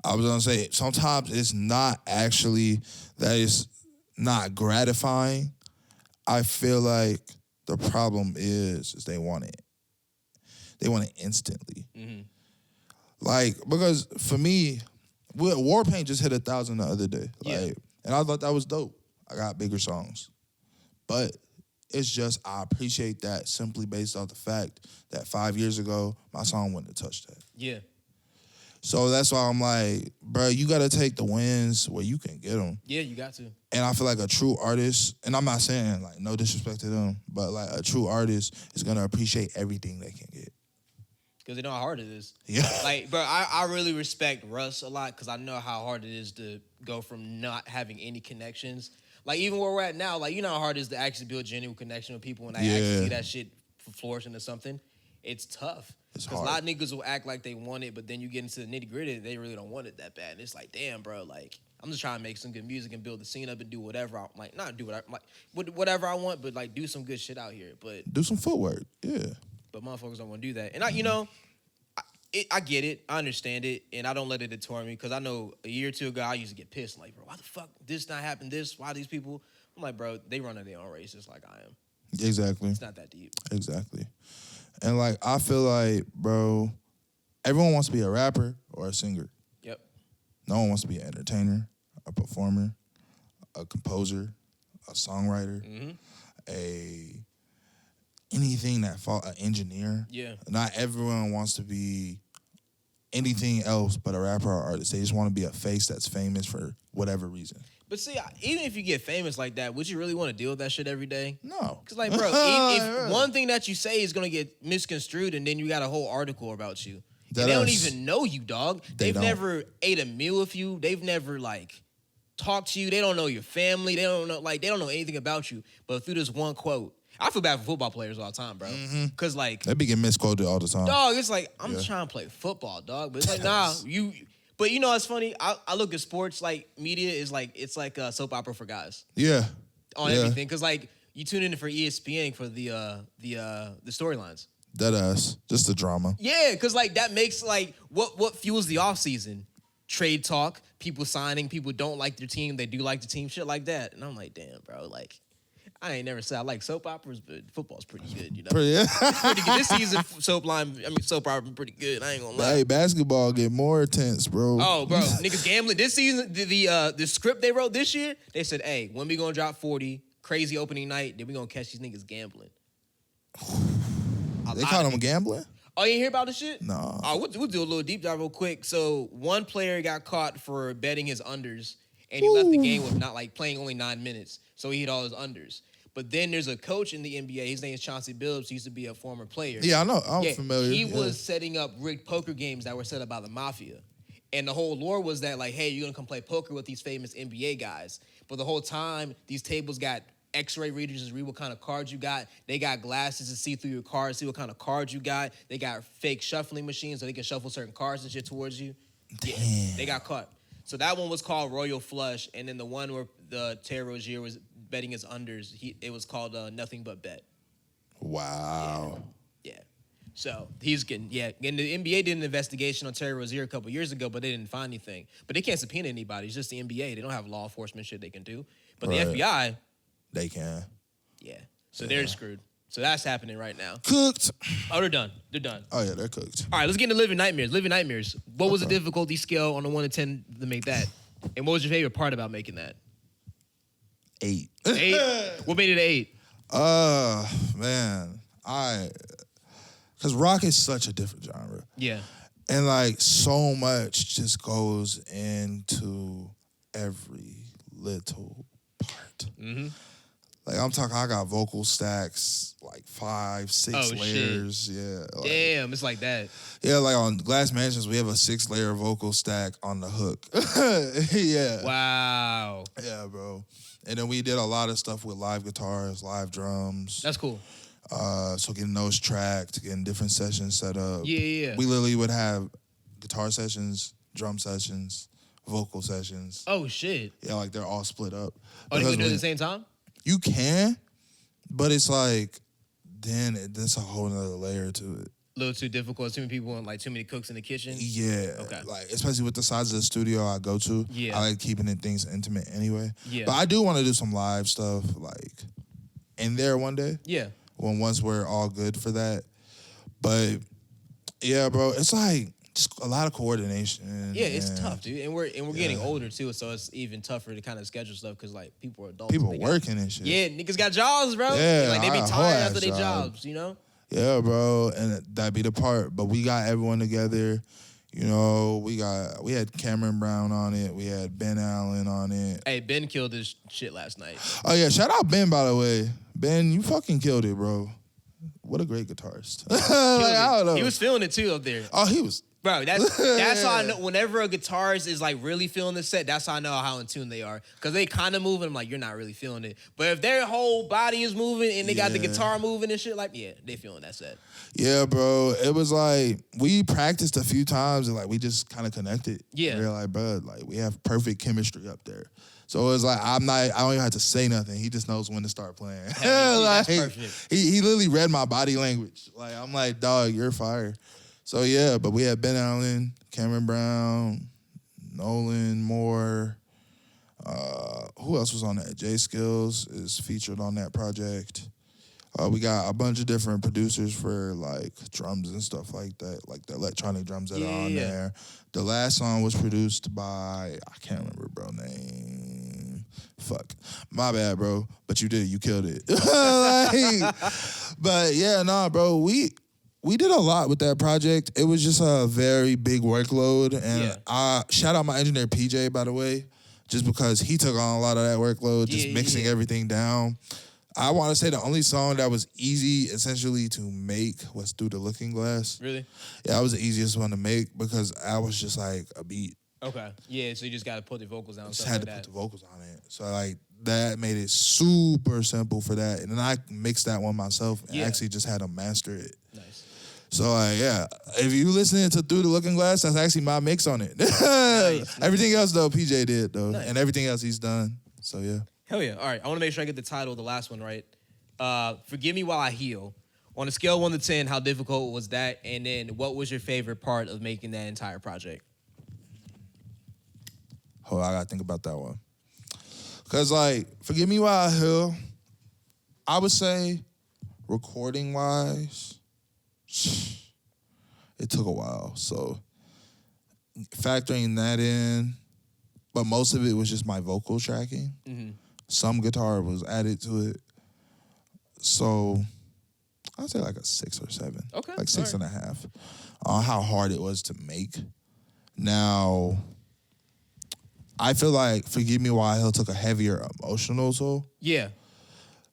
I was gonna say sometimes it's not actually that it's not gratifying. I feel like the problem is they want it. They want it instantly. Mm-hmm. Like, because for me, Warpaint just hit 1,000 the other day. Yeah. Like, and I thought that was dope. I got bigger songs. But it's just I appreciate that simply based off the fact that 5 years ago, my song wouldn't have touched that. Yeah. So that's why I'm like, bro, you got to take the wins where you can get them. Yeah, you got to. And I feel like a true artist, and I'm not saying like no disrespect to them, but like a true artist is going to appreciate everything they can get. Because they know how hard it is. Yeah. Like, bro, I really respect Russ a lot because I know how hard it is to go from not having any connections. Like, even where we're at now, like, you know how hard it is to actually build genuine connection with people and I actually Yeah. see that shit flourish into something. It's tough. It's Because a hard. lot of niggas will act like they want it, but then you get into the nitty gritty, they really don't want it that bad. And it's like, damn, bro, like, I'm just trying to make some good music and build the scene up and do whatever I like, not do whatever I want, but like do some good shit out here. But Do some footwork. Yeah. motherfuckers don't want to do that. And I, you know, I get it, I understand it, and I don't let it deter me because I know a year or two ago I used to get pissed, like, bro, why the fuck this not happen? This, why these people? I'm like, bro, they run their own race just like I am. Exactly. It's not that deep. Exactly. And like I feel like, bro, everyone wants to be a rapper or a singer. Yep. No one wants to be an entertainer, a performer, a composer, a songwriter, anything that an engineer. Yeah. Not everyone wants to be anything else but a rapper or artist. They just want to be a face that's famous for whatever reason. But see, even if you get famous like that, would you really want to deal with that shit every day? No. Because, like, bro, if one thing that you say is going to get misconstrued and then you got a whole article about you. And they don't even know you, dog. They They've don't. never ate a meal with you. They've never, like, talked to you. They don't know your family. They don't know anything about you. But through this one quote, I feel bad for football players all the time, bro. Because, like, They be getting misquoted all the time. dog, it's like, I'm just trying to play football, dog. But it's like, nah, you... But you know what's funny? I look at sports, like, media is like, it's like a soap opera for guys. Yeah. On Yeah. everything. Because, like, you tune in for ESPN for the storylines. Dead ass. Just the drama. Yeah, because, like, that makes, like, what fuels the offseason? Trade talk, people signing, people don't like their team, they do like the team, shit like that. And I'm like, damn, bro, like, I ain't never said I like soap operas, but football's pretty good, you know? Pretty, Pretty good. This season, soap opera pretty good. I ain't gonna lie. Hey, basketball get more intense, bro. Oh, bro, niggas gambling. This season, the script they wrote this year, they said, hey, when we gonna drop 40, crazy opening night, then we gonna catch these niggas gambling. They caught him gambling? Oh, you ain't hear about this shit? No. Oh, we'll do a little deep dive real quick. So one player got caught for betting his unders, and he left the game with not like playing only 9 minutes. So he hit all his unders. But then there's a coach in the NBA. His name is Chauncey Billups. He used to be a former player. Yeah, I know. I'm familiar. He Yeah. was setting up rigged poker games that were set up by the mafia. And the whole lore was that, like, hey, you're going to come play poker with these famous NBA guys. But the whole time, these tables got X-ray readers to read what kind of cards you got. They got glasses to see through your cards, see what kind of cards you got. They got fake shuffling machines so they can shuffle certain cards and shit towards you. Damn. Yeah, they got caught. So that one was called Royal Flush. And then the one where the Terry Rozier was betting his unders. It was called Nothing But Bet. Wow. Yeah. So he's getting. And the NBA did an investigation on Terry Rozier a couple years ago, but they didn't find anything. But they can't subpoena anybody. It's just the NBA. They don't have law enforcement shit they can do. But Right. the FBI, They can. yeah. So they're screwed. So that's happening right now. Cooked. Oh, they're done. They're done. Oh yeah, they're cooked. All right, let's get into Living Nightmares. Living Nightmares. What was the difficulty scale on a 1 to 10 to make that? And what was your favorite part about making that? 8. 8? What made it an 8? Man, because rock is such a different genre. Yeah. And like so much just goes into every little part. Mm-hmm. Like I'm talking, I got vocal stacks, like 5, 6 Oh, layers. shit. Yeah. Like, Damn, it's like that. yeah, like on Glass Mansions, we have a 6-layer vocal stack on the hook. Yeah. Wow. Yeah, bro. And then we did a lot of stuff with live guitars, live drums. That's cool. So getting those tracked, getting different sessions set up. Yeah. We literally would have guitar sessions, drum sessions, vocal sessions. Oh, shit. Yeah, like they're all split up. Oh, you Because can do it at when- the same time? You can, but it's like, then there's a whole nother layer to it. A little too difficult. Too many people and like too many cooks in the kitchen. Yeah. Okay. Like, especially with the size of the studio I go to. Yeah. I like keeping it things intimate anyway. Yeah. But I do want to do some live stuff, like, in there one day. Yeah. Once we're all good for that. But, yeah, bro, it's like, just a lot of coordination. Yeah, it's and tough, dude. And we're getting older too, so it's even tougher to kind of schedule stuff because like people are adults. People They working and shit. Yeah, niggas got jobs, bro. Yeah, Like they be I got tired whole after their ass jobs, you know? Yeah, bro, and that be the part. But we got everyone together. You know, we had Cameron Brown on it. We had Ben Allen on it. Hey, Ben killed his shit last night. Oh yeah, shout out Ben, by the way. Ben, you fucking killed it, bro. What a great guitarist. Like, I don't know. He was feeling it too up there. Oh, he was. Bro, that's how I know. Whenever a guitarist is like really feeling the set, that's how I know how in tune they are. Because they kind of moving, I'm like, you're not really feeling it. But if their whole body is moving and they got the Yeah. guitar moving and shit, like, yeah, they feeling that set. Yeah, bro. It was like we practiced a few times and like we just kind of connected. Yeah. We were like, bro, like we have perfect chemistry up there. So it was like I don't even have to say nothing. He just knows when to start playing. Hell yeah, like, that's perfect. He literally read my body language. Like I'm like, dog, you're fire. So yeah, but we had Ben Allen, Cameron Brown, Nolan Moore. Who else was on that? Jay Skills is featured on that project. We got a bunch of different producers for like drums and stuff like that, like the electronic drums that are on Yeah. there. The last song was produced by, I can't remember bro name. Fuck. My bad, bro. But you did. You killed it. Like, but yeah, nah, bro. We did a lot with that project. It was just a very big workload. And shout out my engineer, PJ, by the way, just because he took on a lot of that workload, just mixing everything down. I want to say the only song that was easy, essentially, to make was Through the Looking Glass. Really? Yeah, that was the easiest one to make because I was just like a beat. Okay. Yeah, so you just got to put the vocals down. Just Stuff had like to that. put the vocals on it. So like that made it super simple for that. And then I mixed that one myself and actually just had to master it. Nice. So yeah, if you listening to Through the Looking Glass, that's actually my mix on it. Nice. Everything else though, PJ did though, Nice. and everything else he's done. So yeah. Hell yeah. All right. I want to make sure I get the title of the last one right. Forgive Me While I Heal. On a scale of 1 to 10, how difficult was that? And then what was your favorite part of making that entire project? Hold on, I gotta think about that one. Cause like, Forgive Me While I Heal, I would say, recording wise, it took a while. So factoring that in, but most of it was just my vocal tracking. Mm-hmm. Some guitar was added to it. So I'd say like a 6 or 7. Okay. Like 6 all and a half. On how hard it was to make. Now, I feel like Forgive Me While I Heal took a heavier emotional toll Yeah.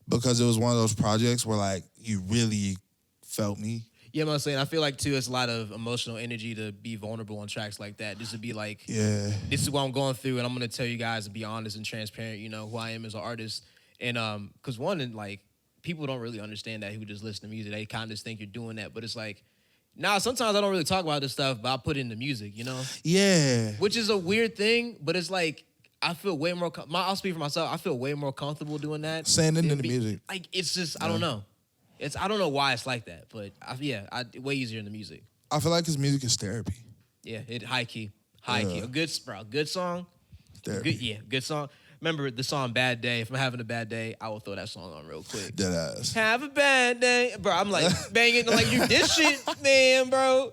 because it was one of those projects where like you really felt me. Yeah, I'm saying I feel like too it's a lot of emotional energy to be vulnerable on tracks like that. Just to be like, Yeah. this is what I'm going through, and I'm gonna tell you guys and be honest and transparent. You know who I am as an artist, and because like people don't really understand that who just listen to music. They kind of just think you're doing that, but it's like, nah. Sometimes I don't really talk about this stuff, but I put it in the music. You know, Yeah. which is a weird thing, but it's like I feel way more. I'll speak for myself. I feel way more comfortable doing that. Saying it in than the music. Like it's just I don't know. I don't know why it's like that, but way easier in the music. I feel like his music is therapy. Yeah, high key, a good song. Therapy. Good song. Remember the song "Bad Day"? If I'm having a bad day, I will throw that song on real quick. Dead ass. Have a bad day, bro. I'm like banging like you this shit, man, bro.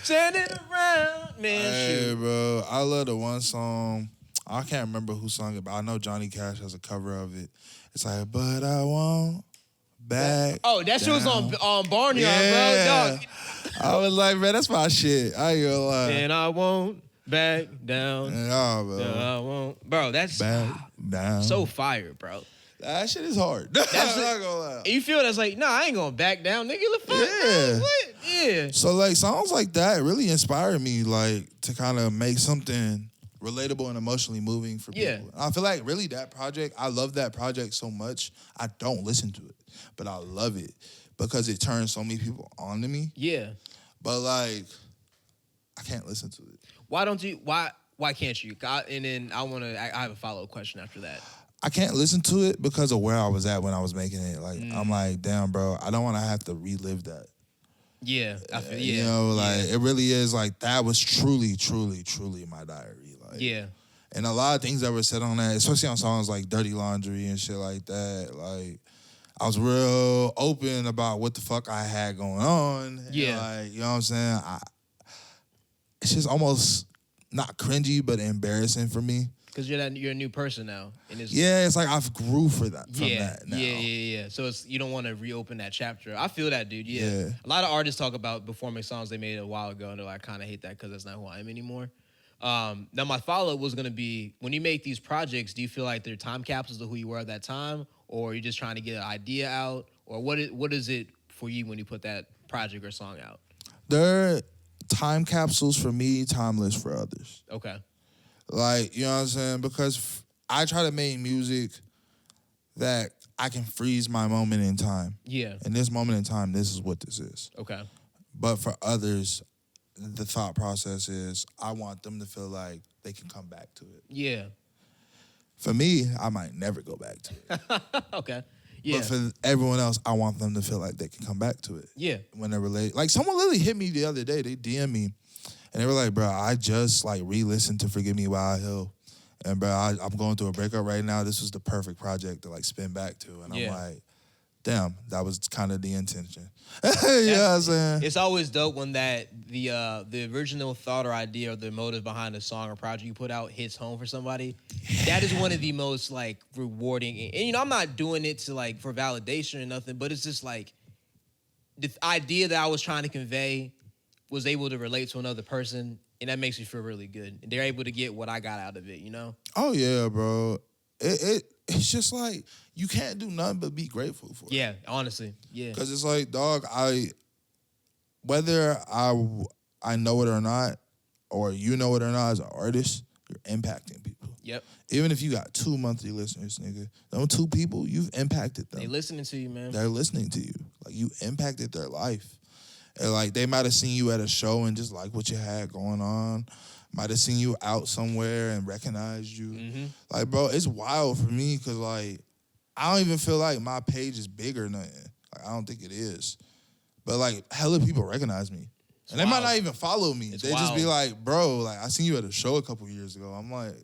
Turn it around, man. Hey, Shoot. bro. I love the one song. I can't remember who sung it, but I know Johnny Cash has a cover of it. It's like, but I won't back. Oh, that shit was down. on Barnyard, Yeah. bro. Dog. I was like, man, that's my shit. I ain't gonna lie. And I won't back down. Nah, bro. No, I won't. Bro, that's Back down. so fire, bro. That shit is hard. That's I'm not gonna lie. You feel that's like, nah, I ain't gonna back down, nigga. The fuck? Yeah. What? Yeah. So like songs like that really inspire me, like to kind of make something relatable and emotionally moving for people. Yeah. I feel like really that project, I love that project so much. I don't listen to it, but I love it because it turns so many people on to me. Yeah. But like, I can't listen to it. Why don't you? Why can't you? And then I have a follow-up question after that. I can't listen to it because of where I was at when I was making it. Like I'm like, damn, bro, I don't want to have to relive that. Yeah. I feel, You know, like it really is like that was truly, truly, truly my diary. Like, yeah. And a lot of things that were said on that, especially on songs like Dirty Laundry and shit like that, like I was real open about what the fuck I had going on. Yeah. And like, you know what I'm saying? It's just almost not cringy, but embarrassing for me. Because you're a new person now. And It's like I've grew from that now. Yeah. So you don't want to reopen that chapter. I feel that, dude. Yeah. Yeah. A lot of artists talk about performing songs they made a while ago, and they're like, I kind of hate that because that's not who I am anymore. Now, my follow-up was going to be, when you make these projects, do you feel like they're time capsules of who you were at that time, or are you just trying to get an idea out? Or what is it for you when you put that project or song out? They're time capsules for me, timeless for others. Okay. Like, you know what I'm saying? Because I try to make music that I can freeze my moment in time. Yeah. In this moment in time, this is what this is. Okay. But for others, the thought process is I want them to feel like they can come back to it. Yeah. For me, I might never go back to it. Okay. Yeah. But for everyone else, I want them to feel like they can come back to it. Yeah. When they're related. Like someone literally hit me the other day. They DM me. And they were like, bro, I just like re-listened to Forgive Me While I Heal. And bro, I'm going through a breakup right now. This was the perfect project to like spin back to. And I'm like, damn, that was kind of the intention. You know what I'm saying? It's always dope when the original thought or idea or the motive behind a song or project you put out hits home for somebody. Yeah. That is one of the most like rewarding. And you know, I'm not doing it to like for validation or nothing, but it's just like the idea that I was trying to convey was able to relate to another person, and that makes me feel really good. And they're able to get what I got out of it, you know? Oh yeah, bro. It's just like you can't do nothing but be grateful for it. Yeah, honestly. Yeah. Because it's like, dog, whether I know it or not, or you know it or not as an artist, you're impacting people. Yep. Even if you got 2 monthly listeners, nigga, those 2 people, you've impacted them. They listening to you, man. They're listening to you. Like, you impacted their life. And, like, they might have seen you at a show and just like what you had going on. Might have seen you out somewhere and recognized you. Mm-hmm. Like, bro, it's wild for me because, like, I don't even feel like my page is big or nothing. Like, I don't think it is. But, like, hella people recognize me. And they might not even follow me. They just be like, bro, like, I seen you at a show a couple years ago. I'm like,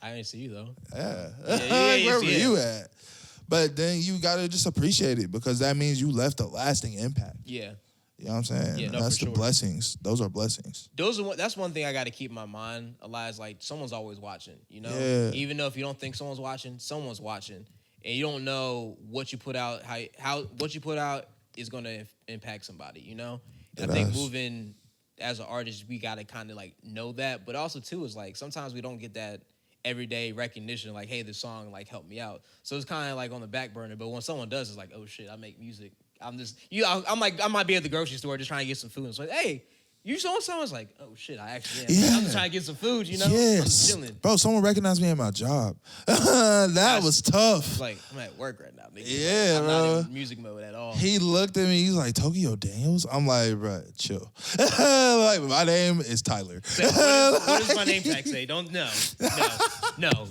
I didn't see you, though. yeah. Where were you at? But then you got to just appreciate it because that means you left a lasting impact. Yeah. You know what I'm saying? Yeah, no, that's for the sure. blessings. Those are blessings. That's one thing I got to keep in my mind alive. Is like someone's always watching, you know. Yeah. Even though if you don't think someone's watching, and you don't know what you put out, how what you put out is going to impact somebody, you know. And I think moving as an artist, we got to kind of like know that, but also too is like sometimes we don't get that everyday recognition. Like, hey, this song like helped me out, so it's kind of like on the back burner. But when someone does, it's like, oh shit, I make music. I might be at the grocery store just trying to get some food. And it's like, hey, You saw someone's like, oh shit, I actually am. Yeah. I'm just trying to get some food, you know? I'm just Yes. chilling. Bro, someone recognized me at my job. That was tough. It's like, I'm at work right now, nigga. Yeah, I'm bro. not in music mode at all. He looked at me. He's like, Tokyo Daniels? I'm like, bro, chill. Like, my name is Tyler. Say, what does my name tag say? Don't, no.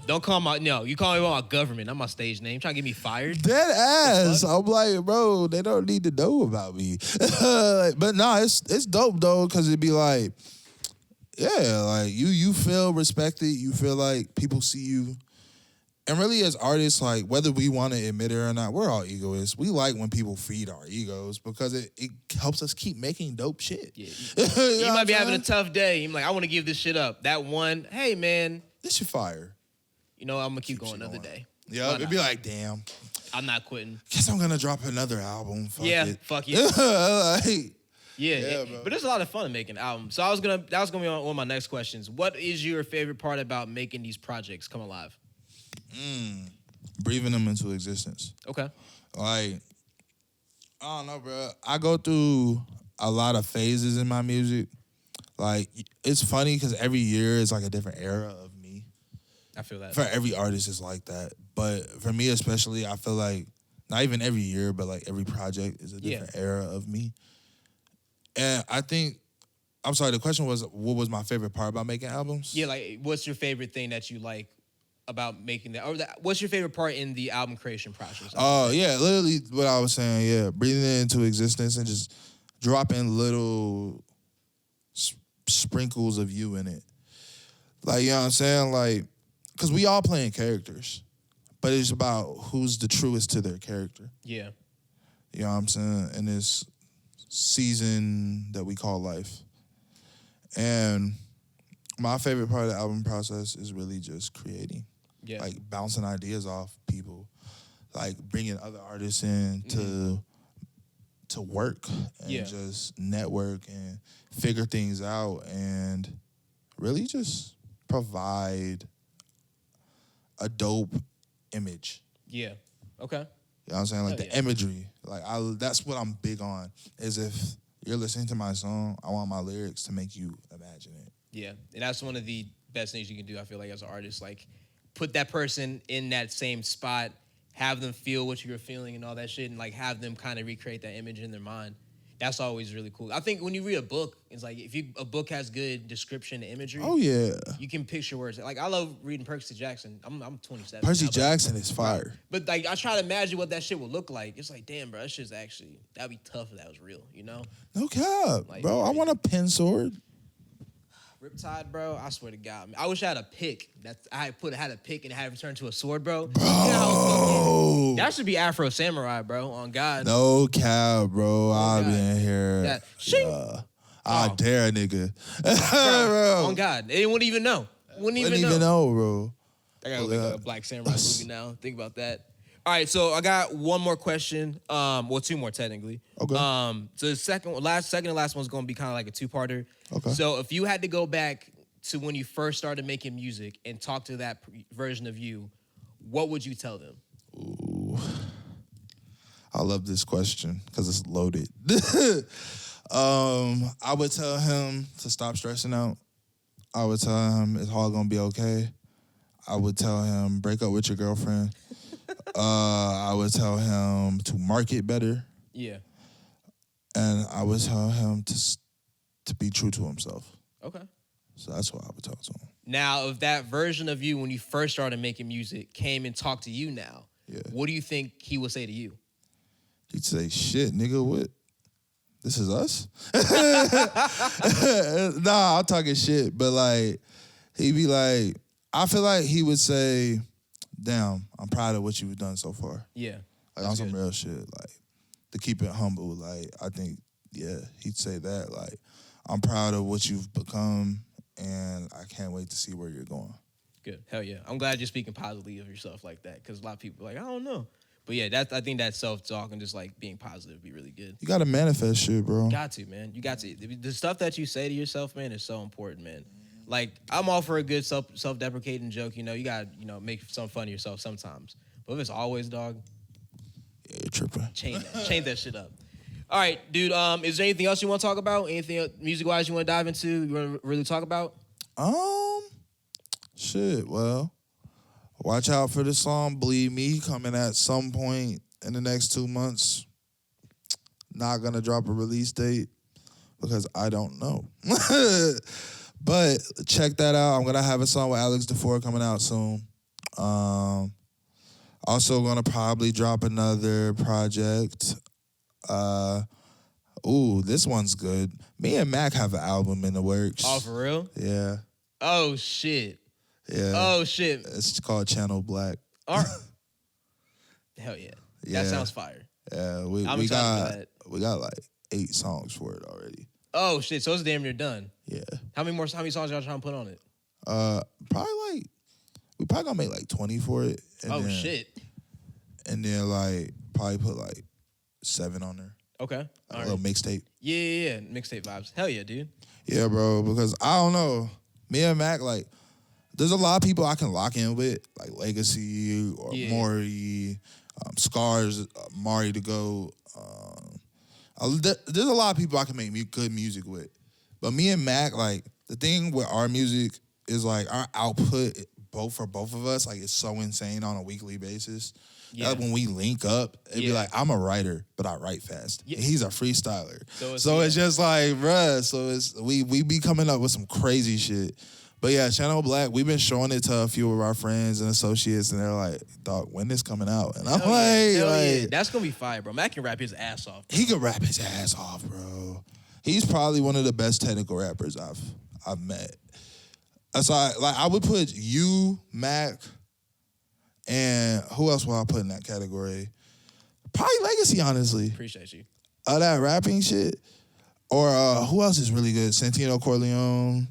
Don't call my, no. You call me by my government, not my stage name. Trying to get me fired? Dead ass. I'm like, bro, they don't need to know about me. But nah, it's dope though, because it'd be like, yeah, like you feel respected. You feel like people see you. And really, as artists, like whether we want to admit it or not, we're all egoists. We like when people feed our egos because it helps us keep making dope shit. Yeah. You You know might be what I'm having a saying? tough day. You're like, I want to give this shit up. That one, hey man, This shit fire. you know, I'm gonna keep going shit another going. day. Yeah, Why it'd not? be like, damn. I'm not quitting. Guess I'm gonna drop another album. Fuck Yeah, it. fuck it. Like, Yeah, bro. but there's a lot of fun making albums. So that was gonna be one of my next questions. What is your favorite part about making these projects come alive? breathing them into existence. Okay. Like, I don't know, bro. I go through a lot of phases in my music. Like, it's funny because every year is like a different era of me. I feel that. For every artist, it's like that. But for me especially, I feel like not even every year, but like every project is a different era of me. And I think, I'm sorry, the question was, what was my favorite part about making albums? Yeah, like what's your favorite thing that you like about making that, or what's your favorite part in the album creation process? Oh, yeah, literally what I was saying, yeah. Breathing it into existence and just dropping little sprinkles of you in it. Like, you know what I'm saying? Like, because we all playing characters, but it's about who's the truest to their character. Yeah. You know what I'm saying? In this season that we call life. And my favorite part of the album process is really just creating. Yeah. Like bouncing ideas off people. Like bringing other artists in to work and just network and figure things out and really just provide a dope image. Yeah. Okay. You know what I'm saying? Like Hell the yeah. imagery. Like that's what I'm big on. Is if you're listening to my song, I want my lyrics to make you imagine it. Yeah. And that's one of the best things you can do, I feel like, as an artist. Like, put that person in that same spot, have them feel what you're feeling and all that shit, and like have them kind of recreate that image in their mind. That's always really cool. I think when you read a book, it's like if a book has good description and imagery, Oh yeah. you can picture words. Like I love reading Percy Jackson. I'm 27. Percy now, but- Jackson is fire. But like I try to imagine what that shit would look like. It's like, damn, bro, that shit's actually, that'd be tough if that was real, you know? No cap, Like, bro. I crazy. want a pen sword. Riptide, bro. I swear to God, I wish I had a pick. Had a pick and had it turned to a sword, bro. You know how fucking- that should be Afro Samurai, bro. On God. No cap, bro. I've God. been here. That shing. I Oh. dare a nigga. Bro, bro. on God, they wouldn't even know. Wouldn't Wouldn't even even know. know, bro. I gotta make a Black Samurai movie now. Think about that. All right, so I got one more question. Well, two more technically. Okay. So the second and last one's gonna be kind of like a two-parter. Okay. So if you had to go back to when you first started making music and talk to that version of you, what would you tell them? Ooh. I love this question because it's loaded. I would tell him to stop stressing out. I would tell him it's all gonna be okay. I would tell him break up with your girlfriend. I would tell him to market better, Yeah. and I would tell him to be true to himself. Okay. So that's what I would tell to him. Now, if that version of you when you first started making music came and talked to you now, Yeah. what do you think he would say to you? He'd say, "Shit, nigga, what? This is us?" Nah, I'm talking shit, but like, he'd be like, I feel like he would say, "Damn, I'm proud of what you've done so far." Yeah. Like on That's some good. real shit, like to keep it humble. Like I think, yeah, he'd say that. Like, I'm proud of what you've become, and I can't wait to see where you're going. Good. Hell yeah. I'm glad you're speaking positively of yourself like that, because a lot of people are like, I don't know. But yeah, I think that self-talk and just like being positive would be really good. You gotta manifest shit, bro. Got to, man. You got to. The stuff that you say to yourself, man, is so important, man. Like, I'm all for a good self-deprecating joke. You know, you got to, make some fun of yourself sometimes. But if it's always, dog, Yeah, you're tripping. change that shit up. All right, dude. Is there anything else you want to talk about? Anything music-wise you want to dive into? You want to really talk about? Shit. Well, watch out for the song "Bleed Me" coming at some point in the next 2 months. Not gonna drop a release date because I don't know. But check that out. I'm gonna have a song with Alex DeFore coming out soon. Also gonna probably drop another project. This one's good. Me and Mac have an album in the works. Oh, for real? Yeah. Oh shit. Yeah. Oh shit. It's called Channel Black. All right. Hell yeah. Yeah. That sounds fire. Yeah, we excited for that. got like 8 songs for it already. Oh shit. So it's damn near done. Yeah. How many songs y'all trying to put on it? We probably gonna make like 20 for it. And then, shit. And then like probably put like 7 on there. Okay. A little mixtape. Yeah. Mixtape vibes. Hell yeah, dude. Yeah, bro, because I don't know. Me and Mac, like, there's a lot of people I can lock in with, like Legacy or Maury, Scars, Mari to go. There's a lot of people I can make good music with. But me and Mac, like, the thing with our music is like our output, both of us, like, it's so insane on a weekly basis. Yeah. That when we link up, it'd be like, I'm a writer, but I write fast. Yeah. And he's a freestyler. So it's just like, bruh, so we be coming up with some crazy shit. But yeah, Channel Black, we've been showing it to a few of our friends and associates, and they're like, dog, when this coming out? And I'm like, That's gonna be fire, bro. Mac can rap his ass off. Bro. He can rap his ass off, bro. He's probably one of the best technical rappers I've met. Aside, like, I would put you, Mac, and who else will I put in that category? Probably Legacy, honestly. Appreciate you. That rapping shit. Or who else is really good? Santino Corleone,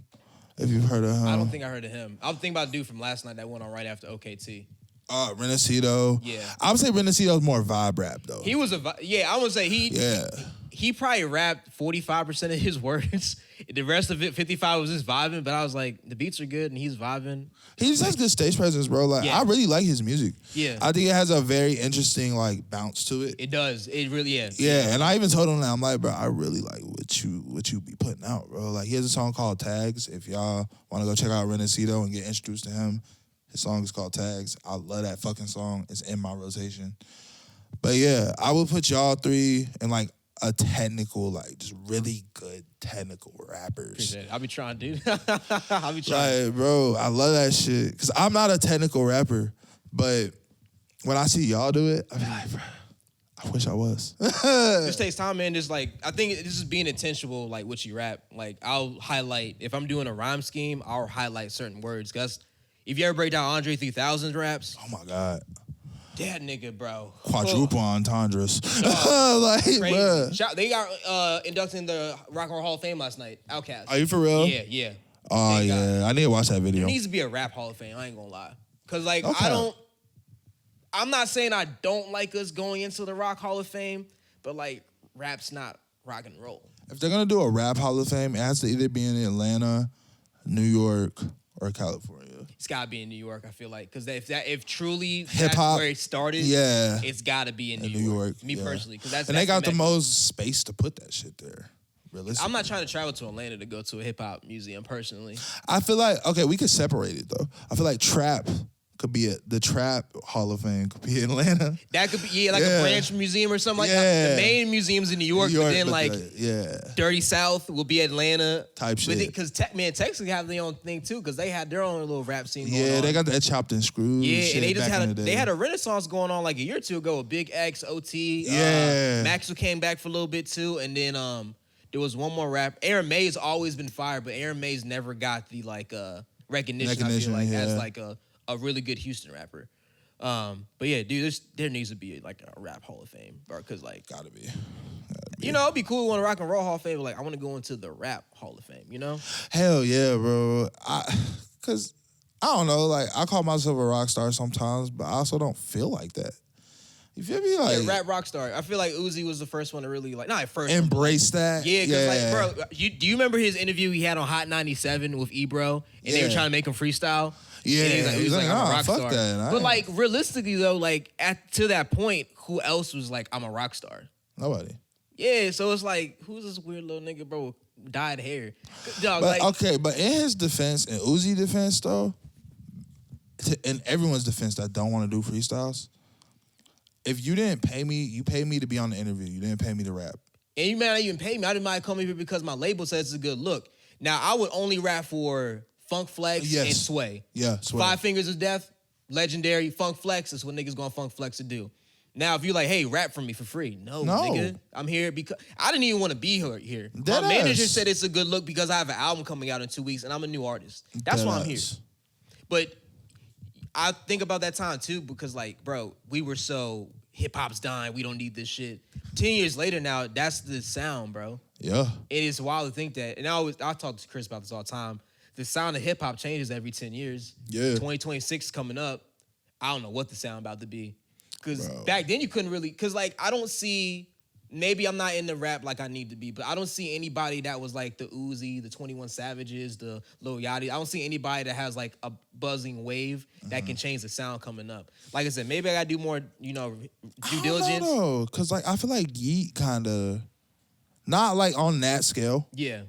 if you've heard of him. I don't think I heard of him. I was thinking about a dude from last night that went on right after OKT. Renacito. Yeah. I would say Renacito's more vibe rap, though. He was I would say he probably rapped 45% of his words. The rest of it, 55 was just vibing, but I was like, the beats are good and he's vibing. He just has good stage presence, bro. Like, I really like his music. Yeah. I think it has a very interesting, like, bounce to it. It does. It really is. Yeah, and I even told him that. I'm like, bro, I really like what you be putting out, bro. Like, he has a song called Tags. If y'all want to go check out Renacito and get introduced to him, his song is called Tags. I love that fucking song. It's in my rotation. But yeah, I would put y'all 3 in, like, a technical, like, just really good technical rappers. Appreciate it. I'll be trying, dude. I'll be trying. Like, bro, I love that shit. Because I'm not a technical rapper, but when I see y'all do it, I be like, bro, I wish I was. This takes time, man. Just like, I think this is being intentional, like, what you rap. Like, I'll highlight, if I'm doing a rhyme scheme, I'll highlight certain words. Because if you ever break down Andre 3000's raps, Oh, my God. that nigga, bro. Quadruple entendres. Like, Crazy. bruh. They got inducted in the Rock and Roll Hall of Fame last night. Outkast. Are you for real? Yeah. Oh, Thank God. yeah. I need to watch that video. There needs to be a rap Hall of Fame. I ain't gonna lie. Cause like Okay. I'm not saying I don't like us going into the Rock Hall of Fame, but like rap's not rock and roll. If they're going to do a rap Hall of Fame, it has to either be in Atlanta, New York, or California. It's gotta be in New York, I feel like. Cause if truly Hip that's hop, where it started, yeah, it's gotta be in New York. Me yeah. personally. Cause that's and they got the mecca. most space to put that shit there. Realistically. I'm not trying to travel to Atlanta to go to a hip hop museum personally. I feel like, okay, we could separate it though. I feel like trap could be the Trap Hall of Fame could be in Atlanta. That could be a branch museum or something like that. Yeah. The main museum's in New York, but then like yeah, Dirty South will be Atlanta type shit. Because Texas have their own thing too, because they had their own little rap scene going Yeah, on. they got that chopped and screwed. Yeah, shit and they just back in the they day. had a renaissance going on like a year or two ago with Big X, OT. Yeah. Maxwell came back for a little bit too, and then there was one more rap. Aaron May's always been fired, but Aaron May's never got the like recognition I feel like as like a really good Houston rapper. But yeah, dude, there needs to be like a rap Hall of Fame, bro. Cause like, Gotta be. you know, it'd be cool on a Rock and Roll Hall of Fame. But like, I want to go into the rap Hall of Fame. You know? Hell yeah, bro. Cause I don't know, like I call myself a rock star sometimes, but I also don't feel like that. You feel me? Like rap rock star. I feel like Uzi was the first one to really like, not at first. embrace that. Yeah, because like, bro, do you remember his interview he had on Hot 97 with Ebro, and they were trying to make him freestyle? Yeah, and he was like, I'm a rock fuck star. that. But like realistically though, like to that point, who else was like, I'm a rock star? Nobody. Yeah, so it's like, who's this weird little nigga, bro, with dyed hair? Dog, But like, okay, but in his defense, in Uzi defense though, in everyone's defense that don't want to do freestyles, if you didn't pay me, you paid me to be on the interview. You didn't pay me to rap. and you might not even pay me. I didn't mind coming here because my label says it's a good look. Now, I would only rap for Funk Flex and Sway. Yeah, Sway. 5 Fingers of Death, legendary. Funk Flex is what niggas going Funk Flex to do. Now, if you like, hey, rap for me for free. No, nigga. I'm here because I didn't even want to be here. My manager said it's a good look because I have an album coming out in 2 weeks and I'm a new artist. That's why I'm here. But I think about that time too because, like, bro, we were so hip-hop's dying. We don't need this shit. 10 years later now, that's the sound, bro. Yeah. It is wild to think that. And I talk to Chris about this all the time. The sound of hip-hop changes every 10 years. Yeah. 2026 coming up. I don't know what the sound about to be. Because back then you couldn't really, because like I don't see, maybe I'm not in the rap like I need to be, but I don't see anybody that was like the Uzi, the 21 Savages, the Lil Yachty. I don't see anybody that has like a buzzing wave that can change the sound coming up. Like I said, maybe I gotta do more, due diligence. No, because like I feel like Yeet kind of, not like on that scale. Yeah.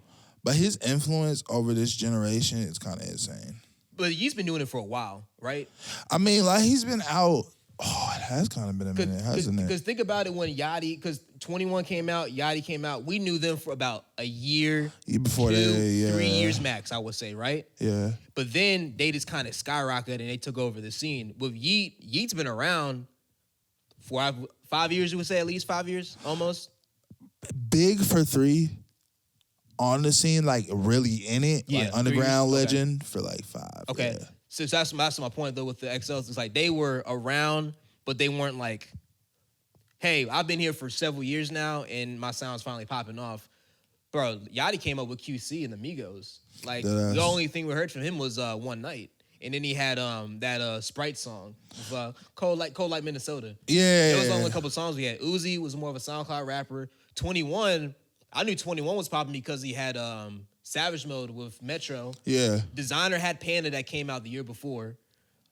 But his influence over this generation is kind of insane. But he's been doing it for a while, right? I mean, like he's been out. Oh, it has kind of been a minute, hasn't it? Because think about it when Yachty, because 21 came out, Yachty came out, we knew them for about a year, before 2, that, 3 years max, I would say, right? Yeah. But then they just kind of skyrocketed and they took over the scene. With Yeet's been around for 5 years, you would say, at least 5 years, almost. Big for 3 on the scene, like really in it, like underground legend for like 5. Okay. Yeah. So that's my point though with the XLs. It's like they were around, but they weren't like, hey, I've been here for several years now and my sound's finally popping off. Bro, Yachty came up with QC and the Migos. Like the only thing we heard from him was One Night. And then he had that Sprite song, Cold Like Minnesota. Yeah. That was the only couple songs we had. Uzi was more of a SoundCloud rapper. 21, I knew 21 was popping because he had Savage Mode with Metro. Yeah. Designer had Panda that came out the year before.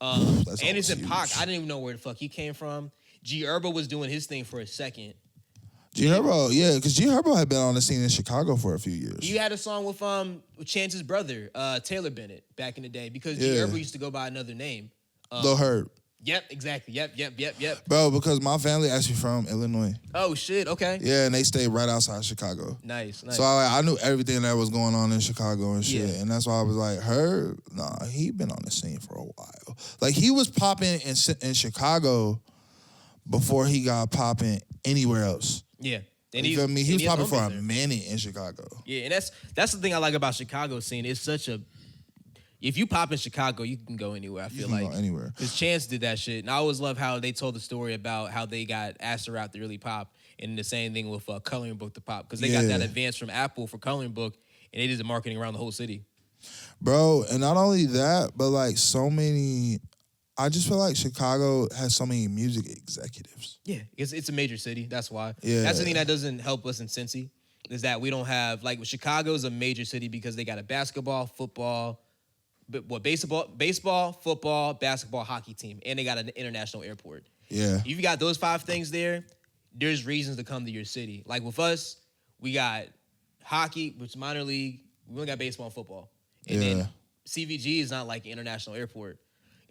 Anderson .Paak, I didn't even know where the fuck he came from. G Herbo was doing his thing for a second. G Herbo, yeah, because G Herbo had been on the scene in Chicago for a few years. He had a song with Chance's brother, Taylor Bennett, back in the day, because G Herbo used to go by another name. Lil Herb. Yep, exactly. Yep. Bro, because my family actually from Illinois. Oh, shit, okay. Yeah, and they stayed right outside Chicago. Nice. So I knew everything that was going on in Chicago and shit. Yeah. And that's why I was like, Herb, nah, he been on the scene for a while. Like, he was popping in Chicago before he got popping anywhere else. Yeah. And you feel me? He was popping for a minute in Chicago. Yeah, and that's the thing I like about Chicago scene. It's such a... If you pop in Chicago, you can go anywhere, I feel like. You can go anywhere. Because Chance did that shit. And I always love how they told the story about how they got Aster out to really pop. And the same thing with Coloring Book to pop. Because they got that advance from Apple for Coloring Book. And they did the marketing around the whole city. Bro, and not only that, but like so many... I just feel like Chicago has so many music executives. Yeah, it's a major city. That's why. Yeah. That's the thing that doesn't help us in Cincy. Is that we don't have... Like, Chicago is a major city because they got a basketball, football... baseball, football, basketball, hockey team, and they got an international airport. Yeah. If you got those 5 things there, there's reasons to come to your city. Like with us, we got hockey, which is minor league. We only got baseball and football. And then CVG is not like an international airport.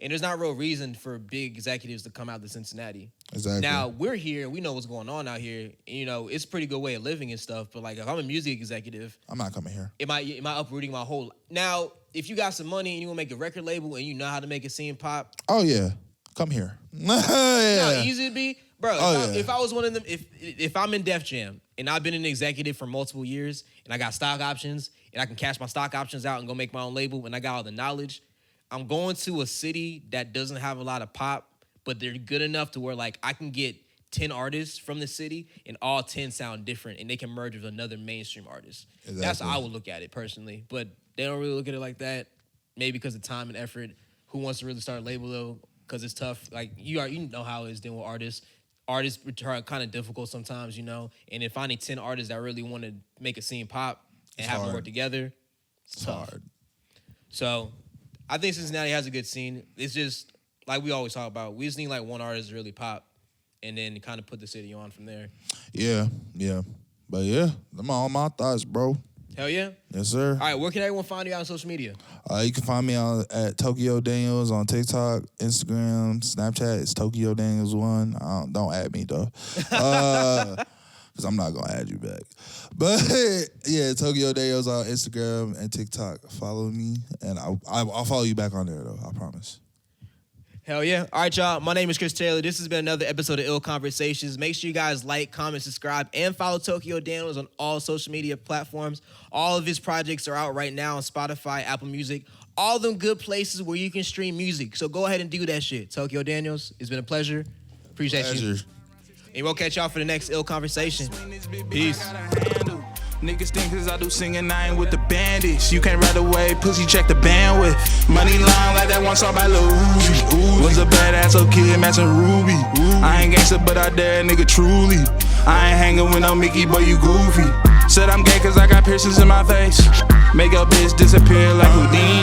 And there's not real reason for big executives to come out to Cincinnati. Exactly. Now, we're here. We know what's going on out here. And, it's a pretty good way of living and stuff. But, like, if I'm a music executive... I'm not coming here. Am I uprooting my whole... Now, if you got some money and you want to make a record label and you know how to make a scene pop... Oh, yeah. Come here. You know how easy it'd be? Bro, if I was one of them... If I'm in Def Jam and I've been an executive for multiple years and I got stock options and I can cash my stock options out and go make my own label and I got all the knowledge... I'm going to a city that doesn't have a lot of pop, but they're good enough to where, like, I can get 10 artists from the city and all 10 sound different and they can merge with another mainstream artist. Exactly. That's how I would look at it personally. But they don't really look at it like that. Maybe because of time and effort. Who wants to really start a label, though? Because it's tough. Like, you know how it is dealing with artists. Artists are kind of difficult sometimes, And if finding 10 artists that really want to make a scene pop and have them work together, it's tough. Hard. So... I think Cincinnati has a good scene. It's just, like we always talk about, we just need like one artist to really pop and then kind of put the city on from there. Yeah. But yeah, them are all my thoughts, bro. Hell yeah. Yes, sir. All right, where can everyone find you out on social media? You can find me at Tokyo Daniels on TikTok, Instagram, Snapchat. It's Tokyo Daniels 1. Don't add me though, because I'm not gonna add you back. But yeah, Tokyo Daniels on Instagram and TikTok. Follow me, and I'll follow you back on there though. I promise. Hell yeah. All right, y'all. My name is Chris Taylor. This has been another episode of Illconversations. Make sure you guys like, comment, subscribe, and follow Tokyo Daniels on all social media platforms. All of his projects are out right now on Spotify, Apple Music, all them good places where you can stream music. So go ahead and do that shit. Tokyo Daniels, it's been a pleasure. Appreciate you. And we'll catch y'all for the next Illconversation. Peace. Niggas think cause I do singing, I ain't with the bandits. You can't ride away, pussy check the bandwidth. Money line like that one song by Lil Uzi. Was a badass old kid, matching Ruby. I ain't gangsta, but I dare nigga truly. I ain't hanging with no Mickey, boy, you goofy. Said I'm gay cause I got piercings in my face. Make your bitch disappear like Houdini.